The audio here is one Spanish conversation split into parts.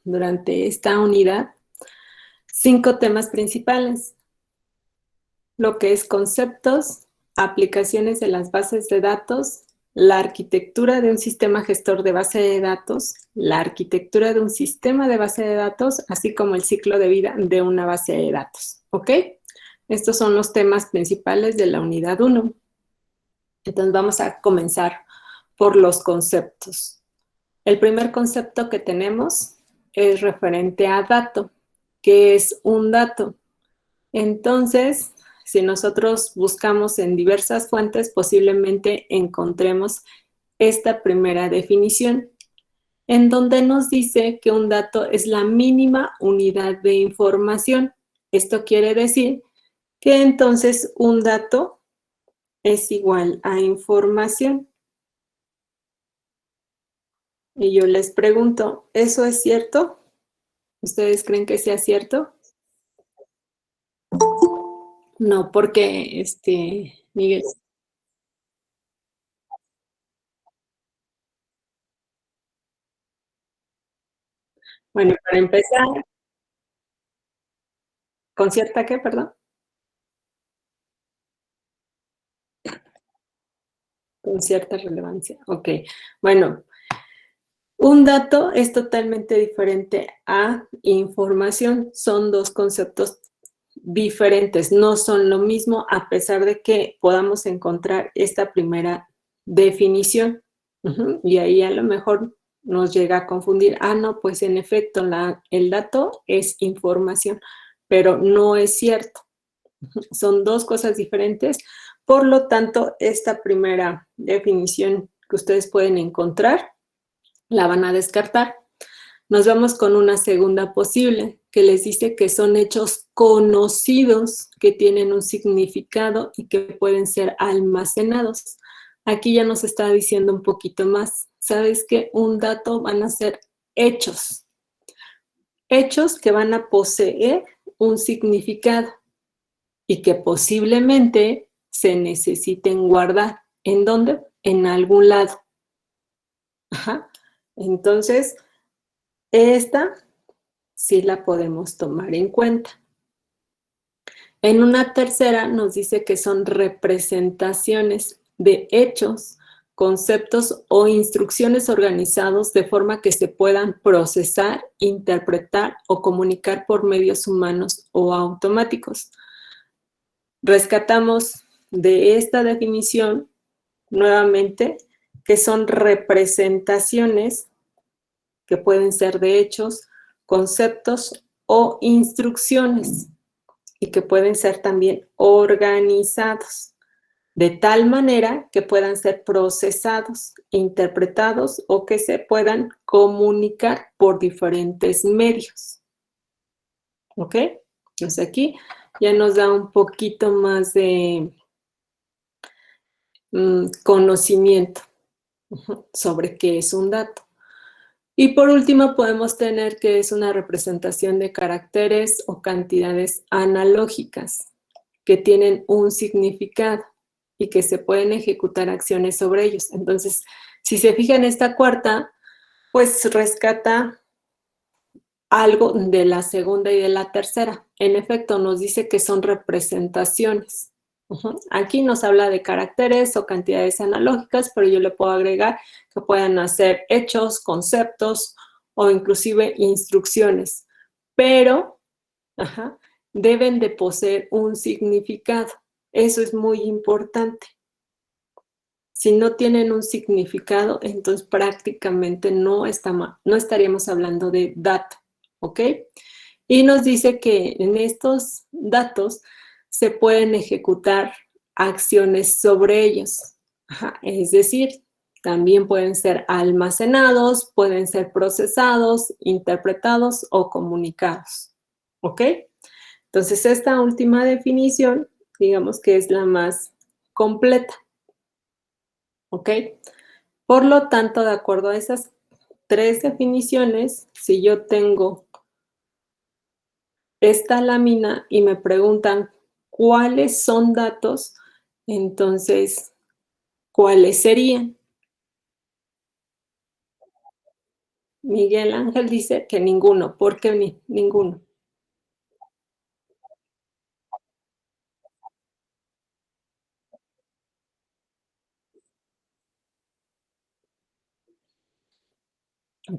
durante esta unidad 5 temas principales, lo que es conceptos, aplicaciones de las bases de datos, la arquitectura de un sistema gestor de base de datos, la arquitectura de un sistema de base de datos, así como el ciclo de vida de una base de datos, ¿ok? Estos son los temas principales de la unidad 1. Entonces vamos a comenzar por los conceptos. El primer concepto que tenemos es referente a dato. ¿Qué es un dato? Entonces, si nosotros buscamos en diversas fuentes, posiblemente encontremos esta primera definición, en donde nos dice que un dato es la mínima unidad de información. Esto quiere decir que entonces un dato es igual a información. Y yo les pregunto, ¿eso es cierto? ¿Ustedes creen que sea cierto? No, porque, Miguel. Bueno, para empezar, ¿con cierta qué, perdón? Con cierta relevancia. Ok. Bueno, un dato es totalmente diferente a información. Son dos conceptos diferentes, no son lo mismo a pesar de que podamos encontrar esta primera definición. Y ahí a lo mejor nos llega a confundir. Ah, no, pues en efecto, el dato es información, pero no es cierto. Son dos cosas diferentes. Por lo tanto, esta primera definición que ustedes pueden encontrar, la van a descartar. Nos vamos con una segunda posible, que les dice que son hechos conocidos, que tienen un significado y que pueden ser almacenados. Aquí ya nos está diciendo un poquito más. ¿Sabes qué? Un dato van a ser hechos. Hechos que van a poseer un significado y que posiblemente se necesiten guardar. ¿En dónde? En algún lado. Ajá. Entonces, esta sí la podemos tomar en cuenta. En una tercera nos dice que son representaciones de hechos, conceptos o instrucciones organizados de forma que se puedan procesar, interpretar o comunicar por medios humanos o automáticos. Rescatamos de esta definición nuevamente que son representaciones que pueden ser de hechos, conceptos o instrucciones y que pueden ser también organizados de tal manera que puedan ser procesados, interpretados o que se puedan comunicar por diferentes medios. ¿Ok? Entonces aquí ya nos da un poquito más de conocimiento sobre qué es un dato. Y por último podemos tener que es una representación de caracteres o cantidades analógicas que tienen un significado y que se pueden ejecutar acciones sobre ellos. Entonces, si se fijan esta cuarta, pues rescata algo de la segunda y de la tercera. En efecto, nos dice que son representaciones. Aquí nos habla de caracteres o cantidades analógicas, pero yo le puedo agregar que puedan hacer hechos, conceptos o inclusive instrucciones, pero deben de poseer un significado. Eso es muy importante. Si no tienen un significado, entonces prácticamente no estaríamos hablando de dato, ¿ok? Y nos dice que en estos datos se pueden ejecutar acciones sobre ellos. Es decir, también pueden ser almacenados, pueden ser procesados, interpretados o comunicados, ¿ok? Entonces, esta última definición, digamos que es la más completa, ¿ok? Por lo tanto, de acuerdo a esas 3 definiciones, si yo tengo esta lámina y me preguntan cuáles son datos, entonces, ¿cuáles serían? Miguel Ángel dice que ninguno. ¿Por qué ninguno?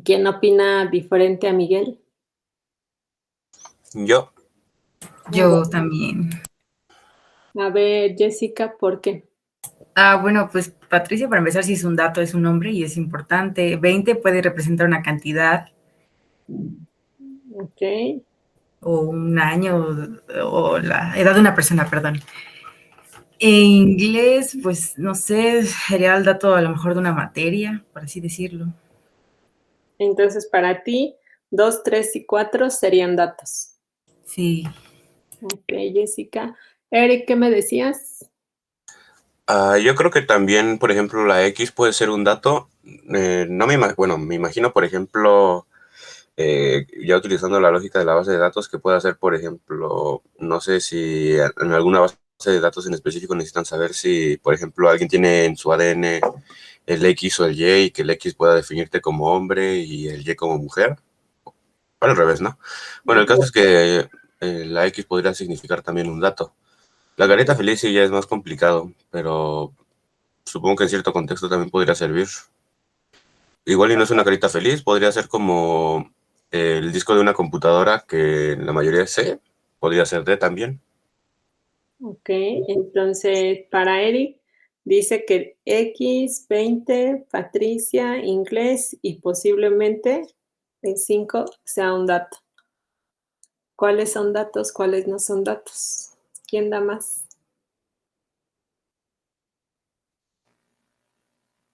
¿Quién opina diferente a Miguel? Yo, Yo también. A ver, Jessica, ¿por qué? Bueno, pues Patricia, para empezar, si es un dato, es un nombre y es importante. 20 puede representar una cantidad Ok. o un año o la edad de una persona, perdón. En inglés, pues no sé, sería el dato a lo mejor de una materia, por así decirlo. Entonces, para ti, 2, 3 y 4 serían datos. Sí. Ok, Jessica. Eric, ¿qué me decías? yo creo que también, por ejemplo, la X puede ser un dato. No bueno, me imagino, por ejemplo, ya utilizando la lógica de la base de datos, que puede ser, por ejemplo, no sé si en alguna base de datos en específico necesitan saber si, por ejemplo, alguien tiene en su ADN el X o el Y y que el X pueda definirte como hombre y el Y como mujer. O al revés, ¿no? Bueno, el caso es que la X podría significar también un dato. La carita feliz sí ya es más complicado, pero supongo que en cierto contexto también podría servir. Igual y no es una carita feliz, podría ser como el disco de una computadora que la mayoría es C, podría ser D también. Ok, entonces para Eric dice que X, 20, Patricia, inglés y posiblemente el 5 sea un dato. ¿Cuáles son datos? ¿Cuáles no son datos? ¿Quién da más?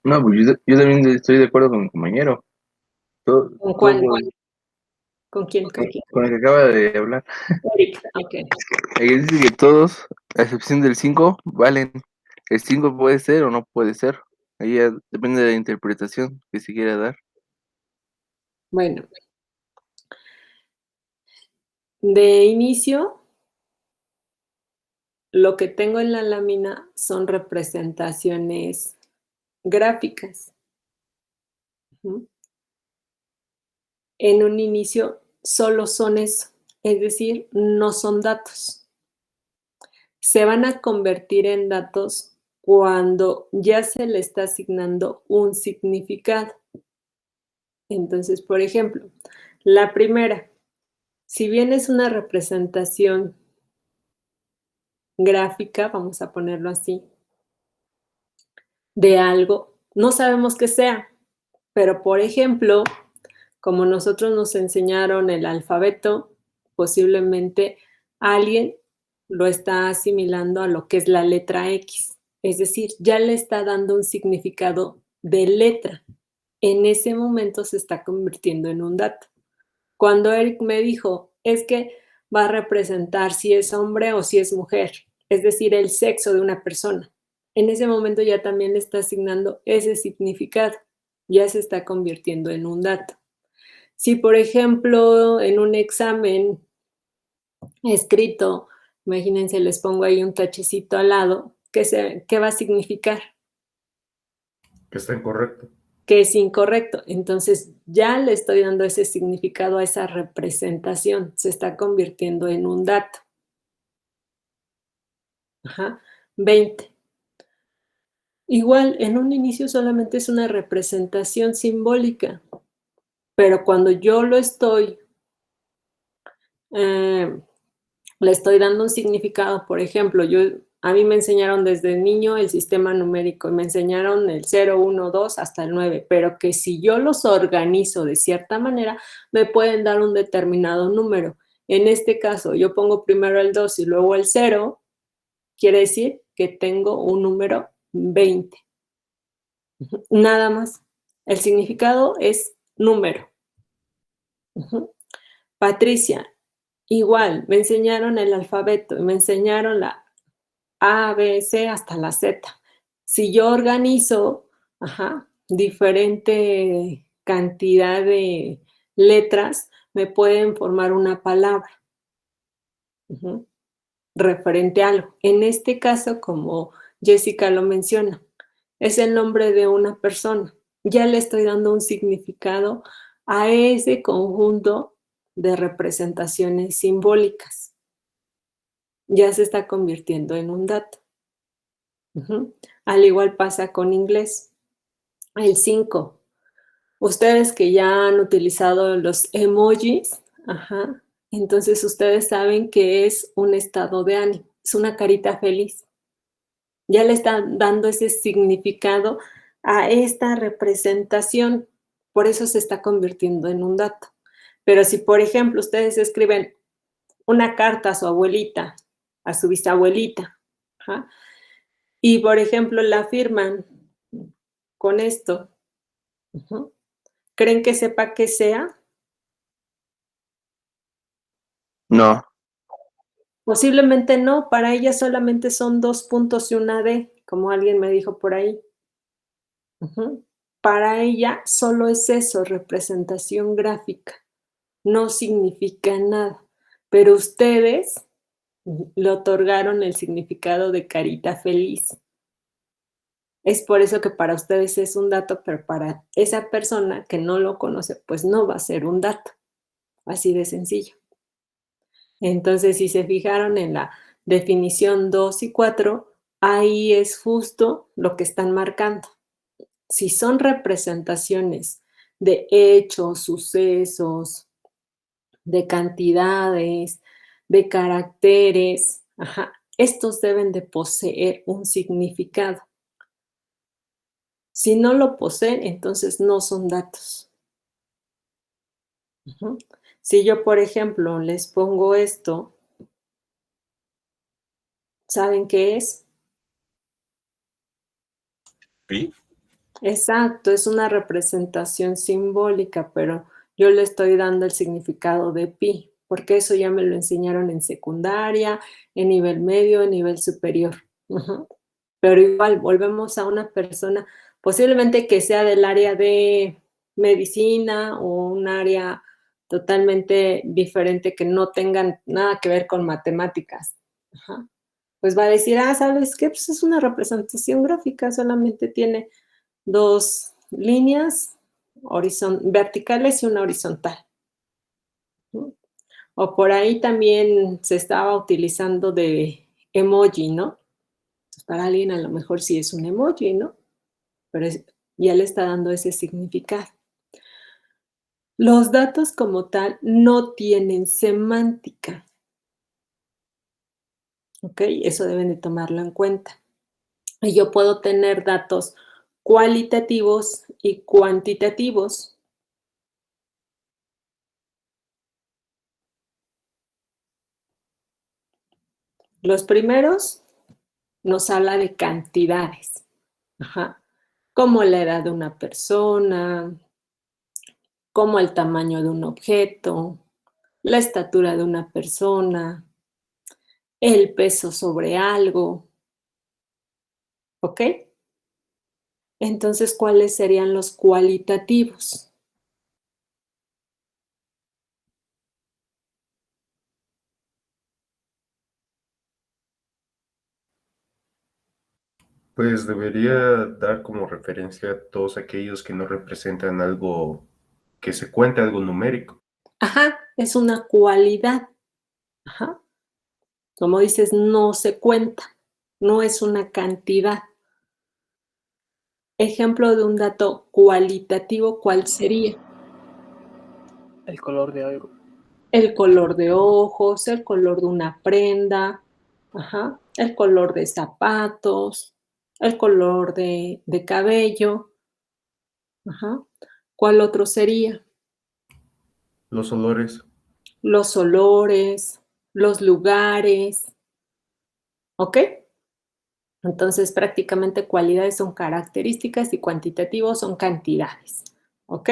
No, pues yo también estoy de acuerdo con mi compañero. Todo, ¿Con todo cuál? ¿Con quién? ¿Con quién? con el que acaba de hablar. Eric, ok. Ahí dice que todos, a excepción del 5 valen. El 5 puede ser o no puede ser. Ahí ya depende de la interpretación que se quiera dar. Bueno, de inicio, lo que tengo en la lámina son representaciones gráficas. ¿Mm? En un inicio solo son eso, es decir, no son datos. Se van a convertir en datos cuando ya se le está asignando un significado. Entonces, por ejemplo, la primera, si bien es una representación gráfica, vamos a ponerlo así, de algo, no sabemos qué sea, pero por ejemplo, como nosotros nos enseñaron el alfabeto, posiblemente alguien lo está asimilando a lo que es la letra X. Es decir, ya le está dando un significado de letra. En ese momento se está convirtiendo en un dato. Cuando Eric me dijo, es que va a representar si es hombre o si es mujer, es decir, el sexo de una persona. En ese momento ya también le está asignando ese significado. Ya se está convirtiendo en un dato. Si, por ejemplo, en un examen escrito, imagínense, les pongo ahí un tachecito al lado, ¿qué va a significar? Que está incorrecto. Que es incorrecto. Entonces, ya le estoy dando ese significado a esa representación. Se está convirtiendo en un dato. Ajá. 20. Igual, en un inicio solamente es una representación simbólica, pero cuando yo lo estoy eh, le estoy dando un significado. Por ejemplo, a mí me enseñaron desde niño el sistema numérico y me enseñaron el 0, 1, 2 hasta el 9, pero que si yo los organizo de cierta manera, me pueden dar un determinado número. En este caso, yo pongo primero el 2 y luego el 0, quiere decir que tengo un número 20. Nada más. El significado es número. Patricia, igual, me enseñaron el alfabeto y me enseñaron la A, B, C hasta la Z. Si yo organizo, diferente cantidad de letras, me pueden formar una palabra referente a algo. En este caso, como Jessica lo menciona, es el nombre de una persona. Ya le estoy dando un significado a ese conjunto de representaciones simbólicas. Ya se está convirtiendo en un dato. Al igual pasa con inglés. El 5. Ustedes que ya han utilizado los emojis, entonces ustedes saben que es un estado de ánimo, es una carita feliz. Ya le están dando ese significado a esta representación, por eso se está convirtiendo en un dato. Pero si, por ejemplo, ustedes escriben una carta a su abuelita, a su bisabuelita, y, por ejemplo, la firman con esto, ¿creen que sepa qué sea? No, Posiblemente no, para ella solamente son 2 puntos y una D, como alguien me dijo por ahí. Para ella solo es eso, representación gráfica, no significa nada, pero ustedes le otorgaron el significado de carita feliz. Es por eso que para ustedes es un dato, pero para esa persona que no lo conoce, pues no va a ser un dato, así de sencillo. Entonces, si se fijaron en la definición 2 y 4, ahí es justo lo que están marcando. Si son representaciones de hechos, sucesos, de cantidades, de caracteres, estos deben de poseer un significado. Si no lo poseen, entonces no son datos. Si yo, por ejemplo, les pongo esto, ¿saben qué es? ¿Sí? Exacto, es una representación simbólica, pero yo le estoy dando el significado de pi, porque eso ya me lo enseñaron en secundaria, en nivel medio, en nivel superior. Pero igual, volvemos a una persona, posiblemente que sea del área de medicina o un área totalmente diferente que no tengan nada que ver con matemáticas. Pues va a decir, ¿sabes qué? Pues es una representación gráfica, solamente tiene 2 líneas verticales y una horizontal. O por ahí también se estaba utilizando de emoji, ¿no? Pues para alguien a lo mejor sí es un emoji, ¿no? Pero ya le está dando ese significado. Los datos como tal no tienen semántica. ¿Ok? Eso deben de tomarlo en cuenta. Y yo puedo tener datos cualitativos y cuantitativos. Los primeros nos habla de cantidades, como la edad de una persona, como el tamaño de un objeto, la estatura de una persona, el peso sobre algo, ¿ok? Entonces, ¿cuáles serían los cualitativos? Pues debería dar como referencia a todos aquellos que no representan algo que se cuente, algo numérico. Es una cualidad. Como dices, no se cuenta, no es una cantidad. Ejemplo de un dato cualitativo, ¿cuál sería? El color de algo. El color de ojos, el color de una prenda, el color de zapatos, el color de cabello. ¿Cuál otro sería? Los olores, Los olores, los lugares, ¿ok? Entonces, prácticamente cualidades son características y cuantitativos son cantidades, ¿ok?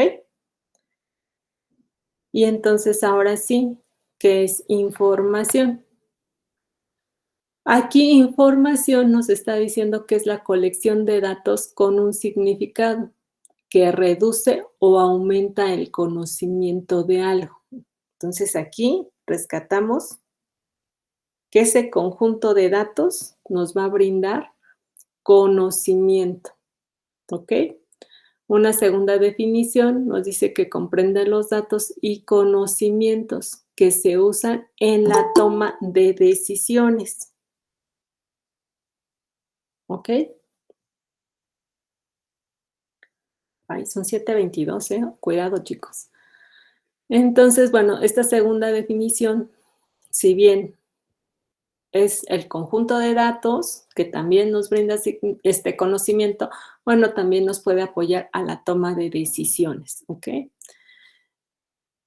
Y entonces ahora sí, ¿qué es información? Aquí información nos está diciendo que es la colección de datos con un significado que reduce o aumenta el conocimiento de algo. Entonces aquí rescatamos que ese conjunto de datos nos va a brindar conocimiento, ¿ok? Una segunda definición nos dice que comprende los datos y conocimientos que se usan en la toma de decisiones. ¿Ok? Ay, son 7:22, ¿eh? Cuidado, chicos. Entonces, bueno, esta segunda definición, si bien es el conjunto de datos que también nos brinda este conocimiento, bueno, también nos puede apoyar a la toma de decisiones, ¿ok?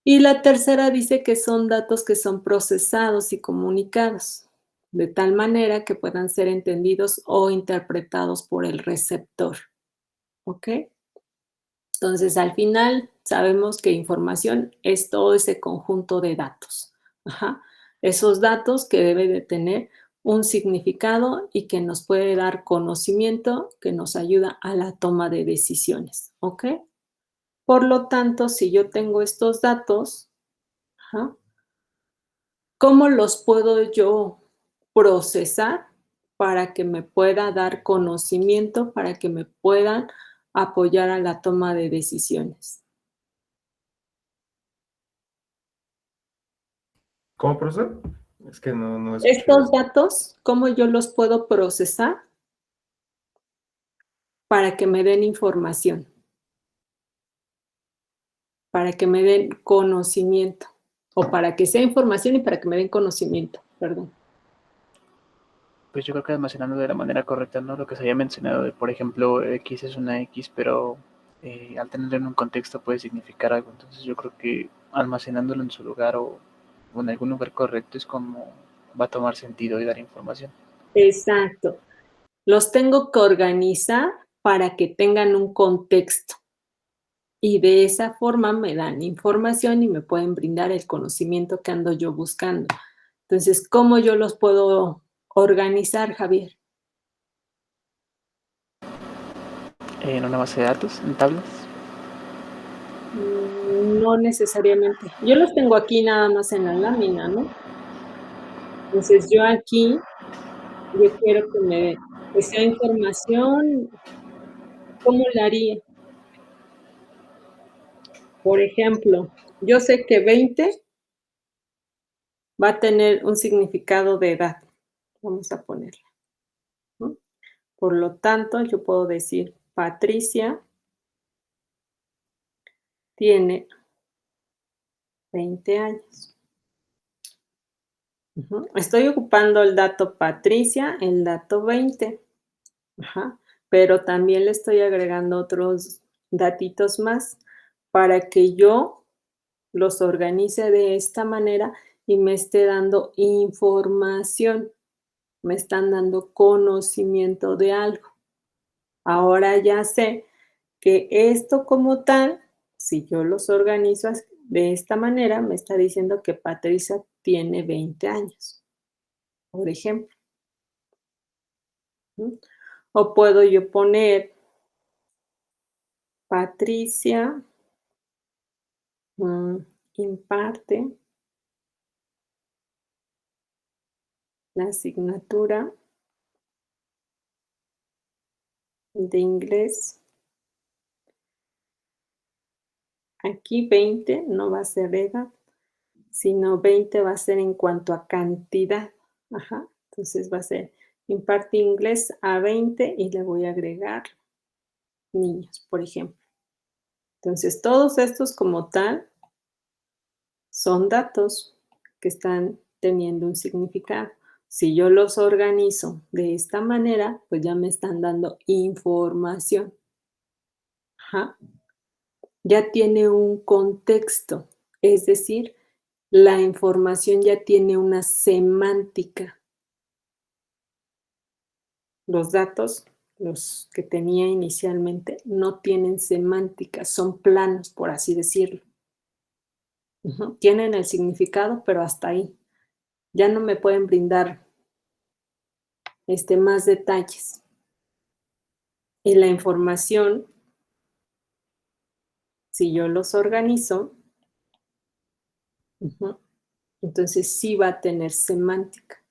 Y la tercera dice que son datos que son procesados y comunicados, de tal manera que puedan ser entendidos o interpretados por el receptor, ¿ok? Entonces, al final, sabemos que información es todo ese conjunto de datos. Ajá. Esos datos que debe de tener un significado y que nos puede dar conocimiento que nos ayuda a la toma de decisiones. ¿Ok? Por lo tanto, si yo tengo estos datos, ajá, ¿cómo los puedo yo procesar para que me pueda dar conocimiento, para que me puedan apoyar a la toma de decisiones? ¿Cómo, profesor? Es que no escuché Estos eso. datos, ¿cómo yo los puedo procesar para que me den información? Para que me den conocimiento. O para que sea información y para que me den conocimiento, perdón. Pues yo creo que almacenando de la manera correcta, ¿no? Lo que se había mencionado de, por ejemplo, X es una X, pero al tenerlo en un contexto puede significar algo. Entonces yo creo que almacenándolo en su lugar o en algún lugar correcto es como va a tomar sentido y dar información. Exacto. Los tengo que organizar para que tengan un contexto. Y de esa forma me dan información y me pueden brindar el conocimiento que ando yo buscando. Entonces, ¿cómo yo los puedo organizar, Javier? En una base de datos, en tablas. No necesariamente. Yo los tengo aquí nada más en la lámina, ¿no? Entonces, yo aquí, yo quiero que sea información, ¿cómo la haría? Por ejemplo, yo sé que 20 va a tener un significado de edad. Vamos a ponerla, ¿no? Por lo tanto, yo puedo decir, Patricia tiene 20 años. Estoy ocupando el dato Patricia, el dato 20. Ajá. Pero también le estoy agregando otros datitos más para que yo los organice de esta manera y me esté dando información, me están dando conocimiento de algo. Ahora ya sé que esto como tal, si yo los organizo de esta manera, me está diciendo que Patricia tiene 20 años, por ejemplo. O puedo yo poner Patricia imparte la asignatura de inglés. Aquí 20 no va a ser edad, sino 20 va a ser en cuanto a cantidad. Ajá. Entonces va a ser imparte inglés a 20 y le voy a agregar niños, por ejemplo. Entonces, todos estos como tal son datos que están teniendo un significado. Si yo los organizo de esta manera, pues ya me están dando información. Ajá. Ya tiene un contexto, es decir, la información ya tiene una semántica. Los datos, los que tenía inicialmente, no tienen semántica, son planos, por así decirlo. Tienen el significado, pero hasta ahí. Ya no me pueden brindar más detalles. Y la información, si yo los organizo, entonces sí va a tener semántica.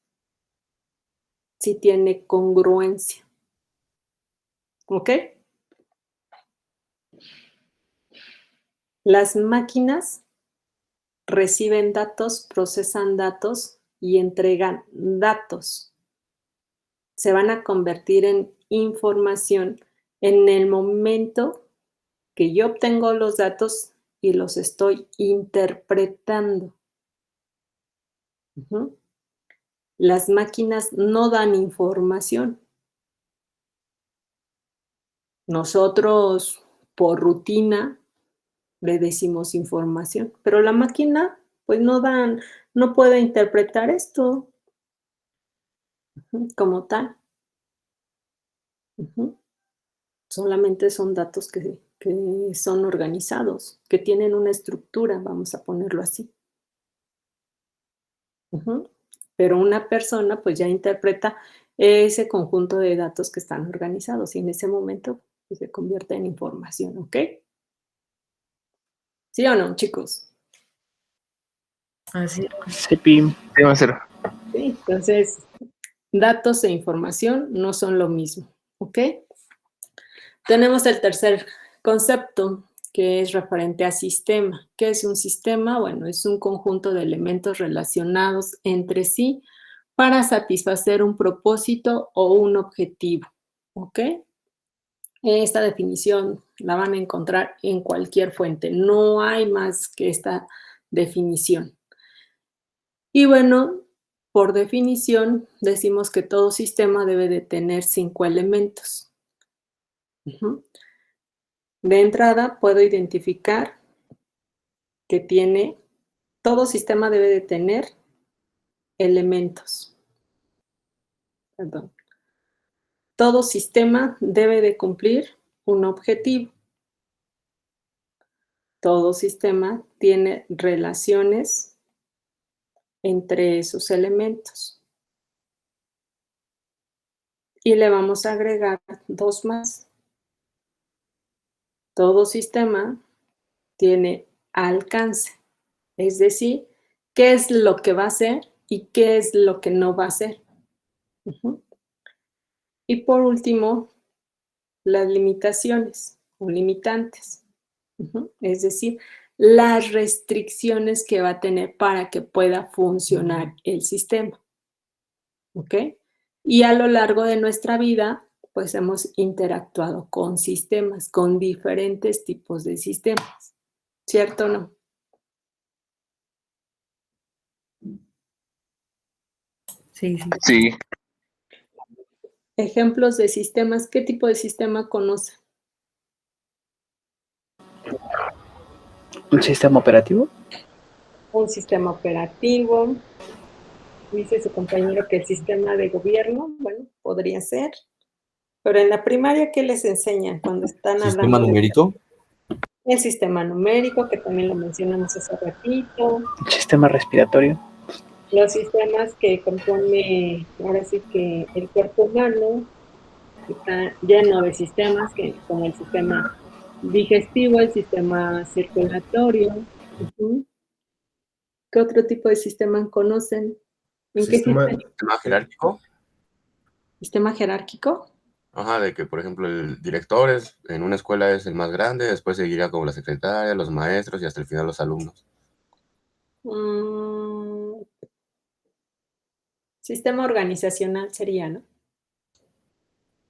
Sí tiene congruencia. ¿Ok? Las máquinas reciben datos, procesan datos y entregan datos. Se van a convertir en información en el momento que yo obtengo los datos y los estoy interpretando. Las máquinas no dan información. Nosotros, por rutina, le decimos información, pero la máquina, pues no puede interpretar esto como tal. Solamente son datos que son organizados, que tienen una estructura, vamos a ponerlo así. Pero una persona, pues ya interpreta ese conjunto de datos que están organizados y en ese momento pues, se convierte en información, ¿ok? ¿Sí o no, chicos? Así. Sepi. ¿Qué va a hacer? Sí, entonces, datos e información no son lo mismo, ¿ok? Tenemos el tercer concepto, que es referente a sistema. ¿Qué es un sistema? Bueno, es un conjunto de elementos relacionados entre sí para satisfacer un propósito o un objetivo, ¿ok? Esta definición la van a encontrar en cualquier fuente, no hay más que esta definición. Y bueno, por definición, decimos que todo sistema debe de tener 5 elementos. De entrada, puedo identificar que todo sistema debe de tener elementos. Perdón. Todo sistema debe de cumplir un objetivo. Todo sistema tiene relaciones entre esos elementos. Y le vamos a agregar 2 más. Todo sistema tiene alcance, es decir, qué es lo que va a hacer y qué es lo que no va a hacer. Y por último, las limitaciones o limitantes, es decir, las restricciones que va a tener para que pueda funcionar el sistema. ¿Ok? Y a lo largo de nuestra vida, pues hemos interactuado con sistemas, con diferentes tipos de sistemas. ¿Cierto o no? Sí, sí. Sí. Ejemplos de sistemas, ¿qué tipo de sistema conocen? ¿Un sistema operativo? Un sistema operativo. Dice su compañero que el sistema de gobierno, bueno, podría ser. Pero en la primaria, ¿qué les enseñan cuando están hablando? ¿Sistema numérico? El sistema numérico, que también lo mencionamos hace ratito. ¿Un sistema respiratorio? Los sistemas que compone, ahora sí que el cuerpo humano está lleno de sistemas, como el sistema digestivo, el sistema circulatorio. ¿Qué otro tipo de sistema conocen? ¿En qué Sistema- ¿Sistema jerárquico? ¿Sistema jerárquico? Ajá, de que, por ejemplo, el director en una escuela es el más grande, después seguiría como la secretaria, los maestros y hasta el final los alumnos. Sistema organizacional sería, ¿no?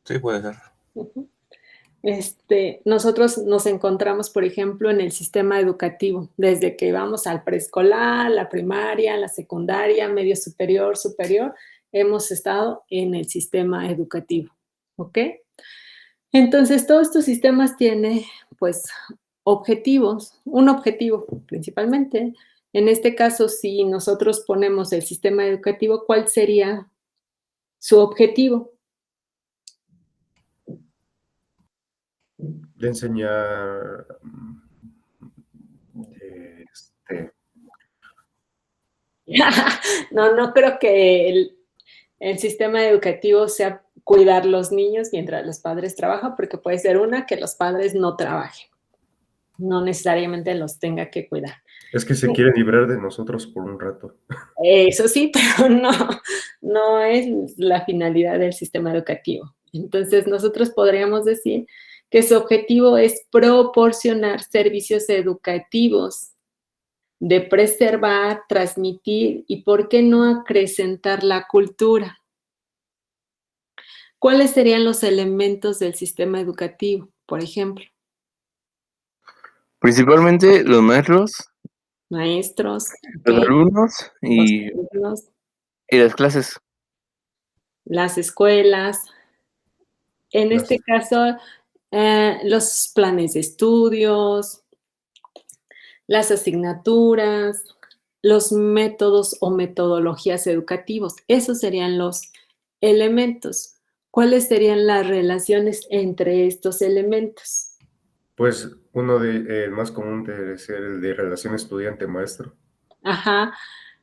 Sí, puede ser. Nosotros nos encontramos, por ejemplo, en el sistema educativo, desde que vamos al preescolar, la primaria, la secundaria, medio superior, hemos estado en el sistema educativo, ¿ok? Entonces, todos estos sistemas tienen, pues, objetivos, un objetivo principalmente. En este caso, si nosotros ponemos el sistema educativo, ¿cuál sería su objetivo? De enseñar No creo que el sistema educativo sea cuidar los niños mientras los padres trabajan, porque puede ser que los padres no trabajen. No necesariamente los tenga que cuidar. es que se quiere librar de nosotros por un rato. Eso sí, pero no es la finalidad del sistema educativo. Entonces, nosotros podríamos decir que su objetivo es proporcionar servicios educativos, de preservar, transmitir y, ¿por qué no, acrecentar la cultura? ¿Cuáles serían los elementos del sistema educativo, por ejemplo? Principalmente los maestros, Maestros, los ¿ok? alumnos Los y alumnos, las clases. las escuelas. En Las- este caso, los planes de estudios, las asignaturas, los métodos o metodologías educativos. Esos serían los elementos. ¿Cuáles serían las relaciones entre estos elementos? Pues uno de el más común debe ser el de relación estudiante-maestro. Ajá.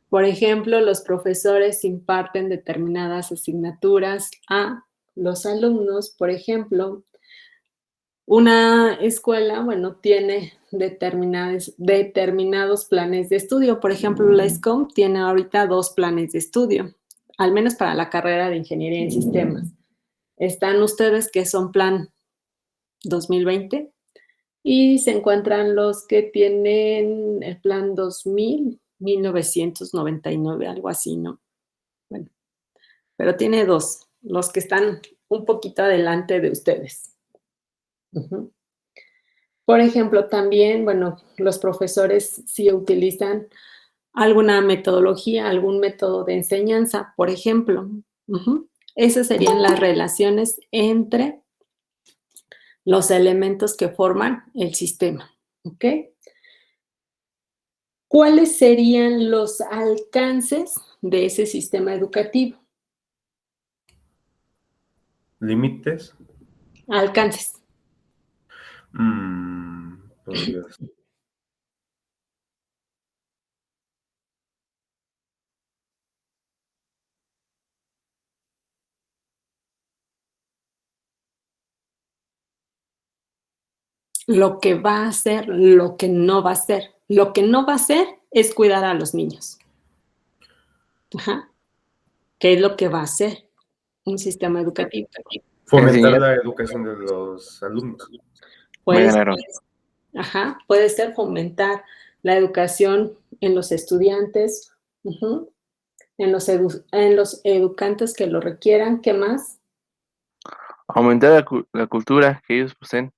Por ejemplo, los profesores imparten determinadas asignaturas a los alumnos. Por ejemplo, una escuela, bueno, tiene determinados planes de estudio. Por ejemplo, la SCOM tiene ahorita 2 planes de estudio, al menos para la carrera de Ingeniería en Sistemas. Están ustedes que son plan 2020 y se encuentran los que tienen el plan 2000, 1999, algo así, ¿no? Bueno, pero tiene 2, los que están un poquito adelante de ustedes. Ujú. Por ejemplo, también, bueno, los profesores sí utilizan alguna metodología, algún método de enseñanza, por ejemplo. Ujú. Esas serían las relaciones entre los elementos que forman el sistema, ¿ok? ¿Cuáles serían los alcances de ese sistema educativo? ¿Límites? Alcances. Podría ser. Lo que va a hacer, lo que no va a hacer. Lo que no va a hacer es cuidar a los niños. Ajá. ¿Qué es lo que va a hacer un sistema educativo? Fomentar Enseñar. la educación de los alumnos. Me Puede ser, ganaron. ajá, puede ser fomentar la educación en los estudiantes, ujú, en los educantes que lo requieran. ¿Qué más? Aumentar la cultura que ellos poseen.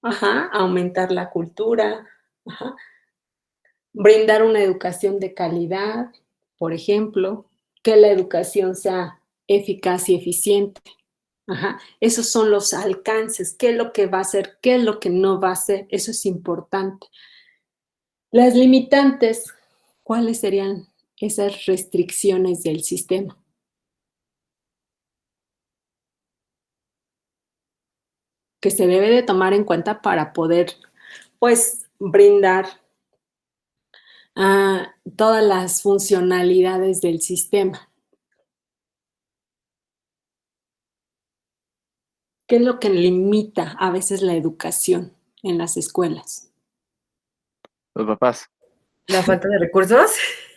Ajá, aumentar la cultura, ajá, brindar una educación de calidad, por ejemplo, que la educación sea eficaz y eficiente. Ajá, esos son los alcances, qué es lo que va a hacer, qué es lo que no va a hacer, eso es importante. Las limitantes, ¿cuáles serían esas restricciones del sistema? Que se debe de tomar en cuenta para poder, pues, brindar todas las funcionalidades del sistema. ¿Qué es lo que limita a veces la educación en las escuelas? Los papás. La falta de recursos.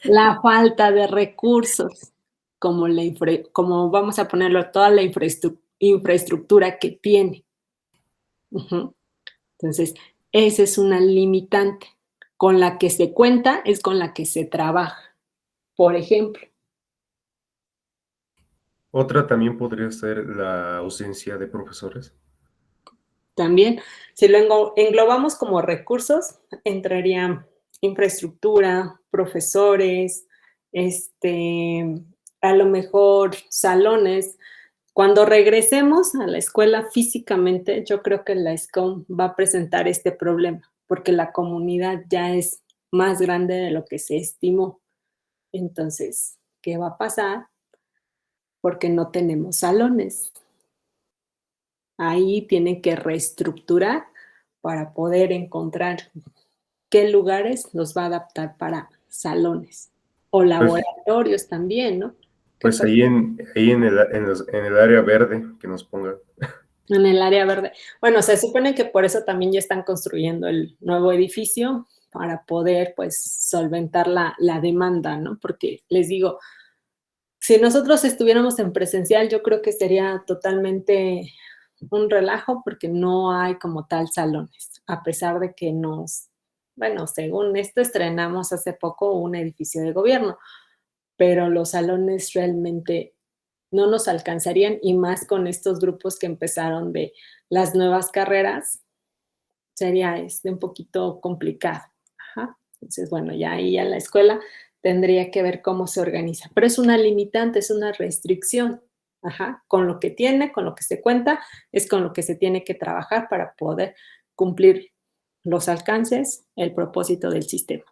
La falta de recursos, como vamos a ponerlo, toda la infraestructura que tiene. Ujú. Entonces, esa es una limitante. Con la que se cuenta es con la que se trabaja, por ejemplo. Otra también podría ser la ausencia de profesores. También, si lo englobamos como recursos, entrarían infraestructura, profesores, a lo mejor salones. Cuando regresemos a la escuela físicamente, yo creo que la SCOM va a presentar este problema, porque la comunidad ya es más grande de lo que se estimó. Entonces, ¿qué va a pasar? Porque no tenemos salones. Ahí tienen que reestructurar para poder encontrar qué lugares los va a adaptar para salones o Pues, laboratorios también, ¿no? pues ahí en el área verde que nos pongan. En el área verde. Bueno, se supone que por eso también ya están construyendo el nuevo edificio para poder, pues, solventar la demanda, ¿no? Porque les digo, si nosotros estuviéramos en presencial, yo creo que sería totalmente un relajo porque no hay como tal salones, a pesar de que bueno, según esto estrenamos hace poco un edificio de gobierno, pero los salones realmente no nos alcanzarían y más con estos grupos que empezaron de las nuevas carreras, sería un poquito complicado. Ajá. Entonces, bueno, ya ahí a la escuela tendría que ver cómo se organiza, pero es una limitante, es una restricción. Ajá. Con lo que tiene, con lo que se cuenta, es con lo que se tiene que trabajar para poder cumplir los alcances, el propósito del sistema.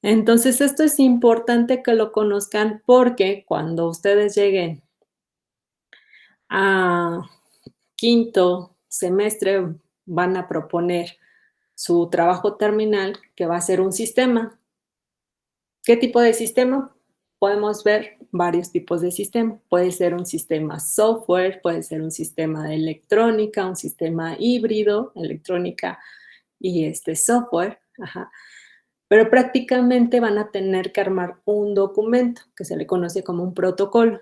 Entonces, esto es importante que lo conozcan porque cuando ustedes lleguen a quinto semestre van a proponer su trabajo terminal, que va a ser un sistema. ¿Qué tipo de sistema? Podemos ver varios tipos de sistema. Puede ser un sistema software, puede ser un sistema de electrónica, un sistema híbrido, electrónica y software. Ajá. Pero prácticamente van a tener que armar un documento que se le conoce como un protocolo.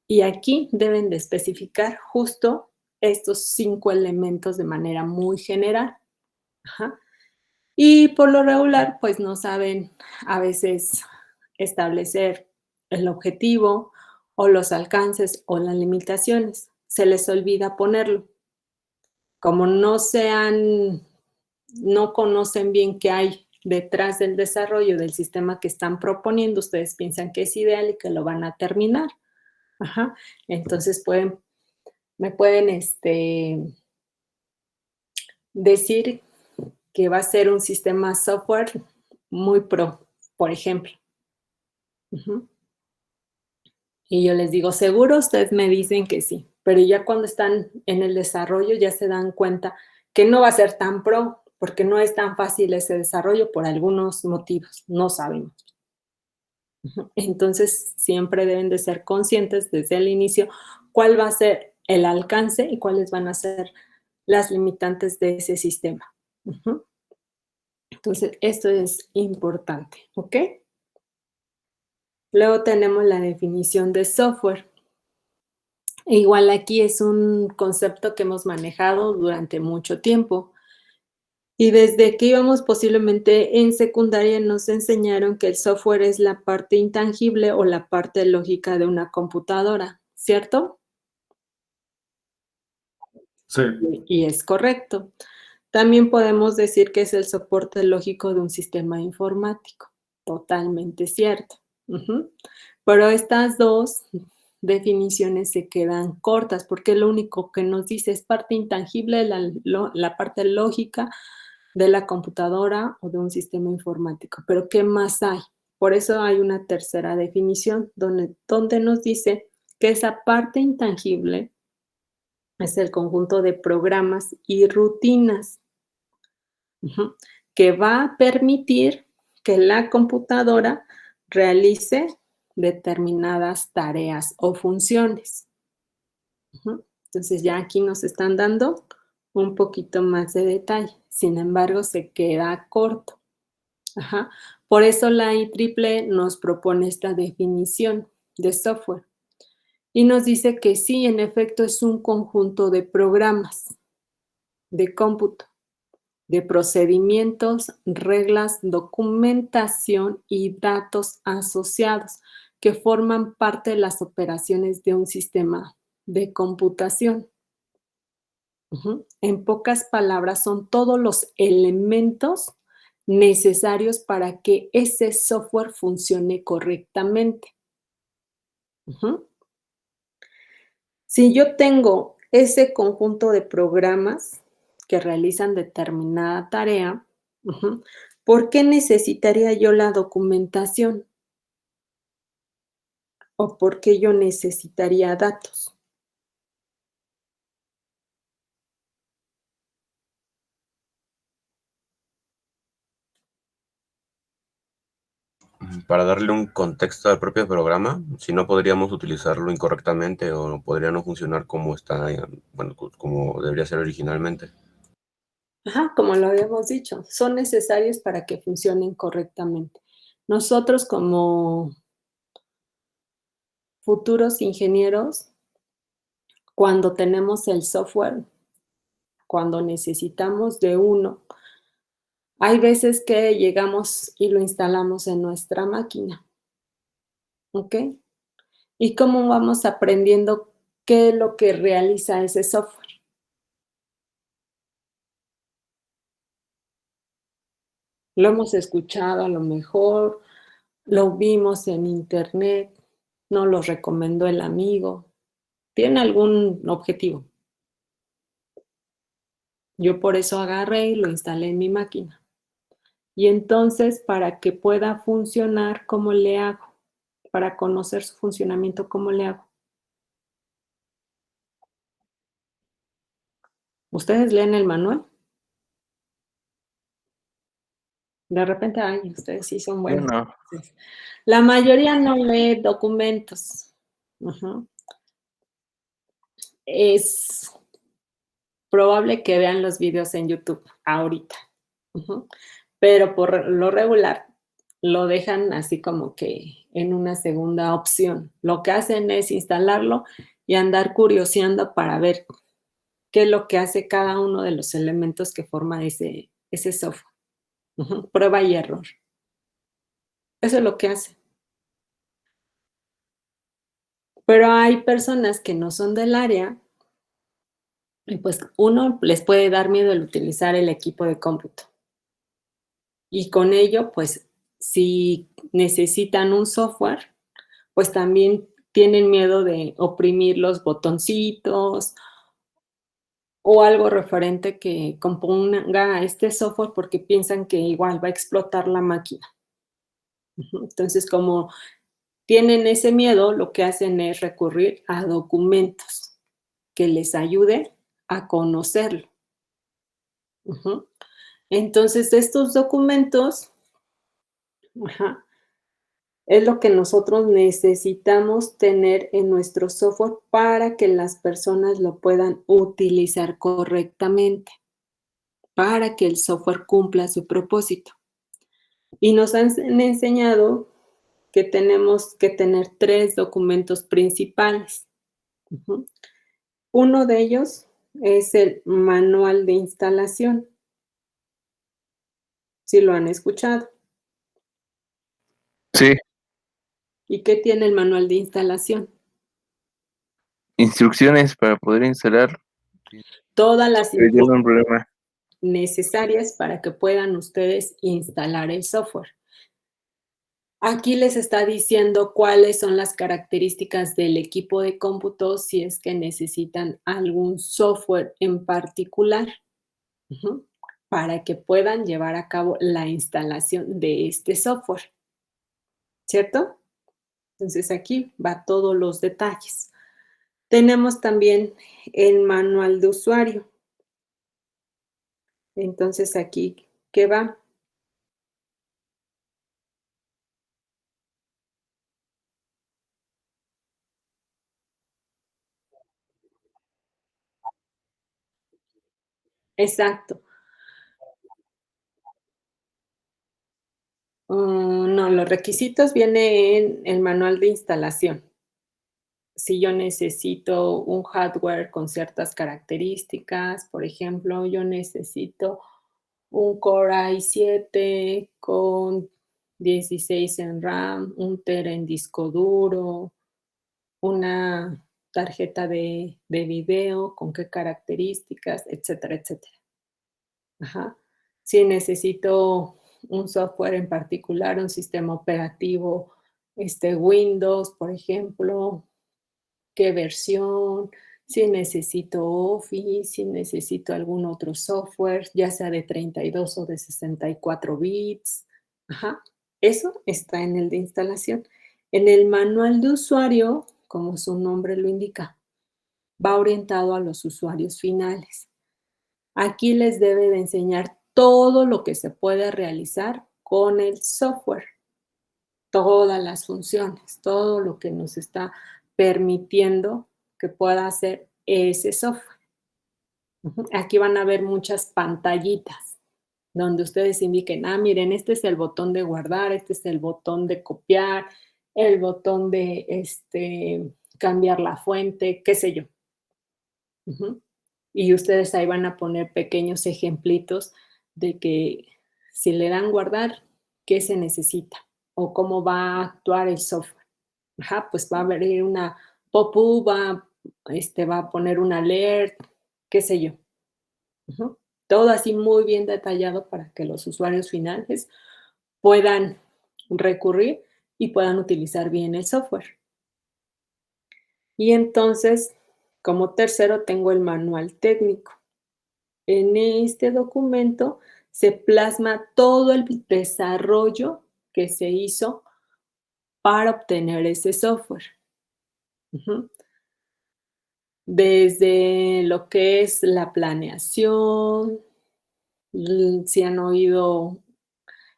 Y aquí deben de especificar justo estos 5 elementos de manera muy general. Ajá. Y por lo regular, pues no saben a veces establecer el objetivo o los alcances o las limitaciones. Se les olvida ponerlo. Como no conocen bien qué hay detrás del desarrollo del sistema que están proponiendo, ustedes piensan que es ideal y que lo van a terminar. Ajá. Entonces me pueden decir que va a ser un sistema software muy pro, por ejemplo. Ujú. Y yo les digo, seguro ustedes me dicen que sí, pero ya cuando están en el desarrollo ya se dan cuenta que no va a ser tan pro, porque no es tan fácil ese desarrollo por algunos motivos, no sabemos. Ujú. Entonces, siempre deben de ser conscientes desde el inicio cuál va a ser el alcance y cuáles van a ser las limitantes de ese sistema. Ujú. Entonces, esto es importante, ¿ok? Luego tenemos la definición de software. Igual aquí es un concepto que hemos manejado durante mucho tiempo. Y desde que íbamos posiblemente en secundaria nos enseñaron que el software es la parte intangible o la parte lógica de una computadora, ¿cierto? Sí, Y es correcto. También podemos decir que es el soporte lógico de un sistema informático. Totalmente cierto. Ujú. Pero estas dos definiciones se quedan cortas porque lo único que nos dice es parte intangible, la parte lógica de la computadora o de un sistema informático. Pero ¿qué más hay? Por eso hay una tercera definición donde nos dice que esa parte intangible es el conjunto de programas y rutinas. Ujú. Que va a permitir que la computadora realice determinadas tareas o funciones. Ujú. Entonces ya aquí nos están dando un poquito más de detalle. Sin embargo, se queda corto. Ajá. Por eso la IEEE nos propone esta definición de software y nos dice que sí, en efecto, es un conjunto de programas de cómputo, de procedimientos, reglas, documentación y datos asociados que forman parte de las operaciones de un sistema de computación. Ujú. En pocas palabras, son todos los elementos necesarios para que ese software funcione correctamente. Ujú. Si yo tengo ese conjunto de programas que realizan determinada tarea, ujú, ¿por qué necesitaría yo la documentación? ¿O por qué yo necesitaría datos? Para darle un contexto al propio programa, si no podríamos utilizarlo incorrectamente o podría no funcionar como está, bueno, como debería ser originalmente. Ajá, como lo habíamos dicho, son necesarios para que funcionen correctamente. Nosotros como futuros ingenieros cuando tenemos el software, cuando necesitamos de uno, hay veces que llegamos y lo instalamos en nuestra máquina, ¿ok? ¿Y cómo vamos aprendiendo qué es lo que realiza ese software? Lo hemos escuchado a lo mejor, lo vimos en internet, nos lo recomendó el amigo. ¿Tiene algún objetivo? Yo por eso agarré y lo instalé en mi máquina. Y entonces, para que pueda funcionar, ¿cómo le hago? Para conocer su funcionamiento, ¿cómo le hago? ¿Ustedes leen el manual? De repente, ay, ustedes sí son buenos. Bueno, La mayoría no lee documentos. Ujú. Es probable que vean los videos en YouTube ahorita. Ujú. Pero por lo regular lo dejan así como que en una segunda opción. Lo que hacen es instalarlo y andar curioseando para ver qué es lo que hace cada uno de los elementos que forma ese software. Ujú. Prueba y error. Eso es lo que hace. Pero hay personas que no son del área y pues uno les puede dar miedo el utilizar el equipo de cómputo. Y con ello, pues si necesitan un software, pues también tienen miedo de oprimir los botoncitos o algo referente que componga a este software porque piensan que igual va a explotar la máquina. Ujú. Entonces, como tienen ese miedo, lo que hacen es recurrir a documentos que les ayude a conocerlo. Ujú. Entonces, estos documentos, ajá, es lo que nosotros necesitamos tener en nuestro software para que las personas lo puedan utilizar correctamente, para que el software cumpla su propósito. Y nos han enseñado que tenemos que tener 3 documentos principales. Ujú. Uno de ellos es el manual de instalación. ¿Sí lo han escuchado? sí, ¿Y qué tiene el manual de instalación? instrucciones para poder instalar. Todas las Pero yo no hay problema. necesarias para que puedan ustedes instalar el software. Aquí les está diciendo cuáles son las características del equipo de cómputo si es que necesitan algún software en particular. Ujú. Para que puedan llevar a cabo la instalación de este software, ¿cierto? Entonces aquí va todos los detalles. Tenemos también el manual de usuario. Entonces aquí, ¿qué va? Exacto. No, los requisitos vienen en el manual de instalación. Si yo necesito un hardware con ciertas características, por ejemplo, yo necesito un Core i7 con 16 en RAM, un tera en disco duro, una tarjeta de video, con qué características, etcétera, etcétera. Ajá. Si necesito un software en particular, un sistema operativo, Windows, por ejemplo, qué versión, si necesito Office, si necesito algún otro software, ya sea de 32 o de 64 bits. Ajá. Eso está en el de instalación. En el manual de usuario, como su nombre lo indica, va orientado a los usuarios finales. Aquí les debe de enseñar todo lo que se puede realizar con el software, todas las funciones, todo lo que nos está permitiendo que pueda hacer ese software. Aquí van a ver muchas pantallitas donde ustedes indiquen, miren, este es el botón de guardar, este es el botón de copiar, el botón de cambiar la fuente, qué sé yo. Ujú. Y ustedes ahí van a poner pequeños ejemplitos de que si le dan guardar, ¿qué se necesita? O cómo va a actuar el software. Ajá, pues va a abrir una pop-up, va a poner un alert, qué sé yo. Ujú. Todo así muy bien detallado para que los usuarios finales puedan recurrir y puedan utilizar bien el software. Y entonces, como tercero, tengo el manual técnico. En este documento se plasma todo el desarrollo que se hizo para obtener ese software. Ujú. Desde lo que es la planeación, si han oído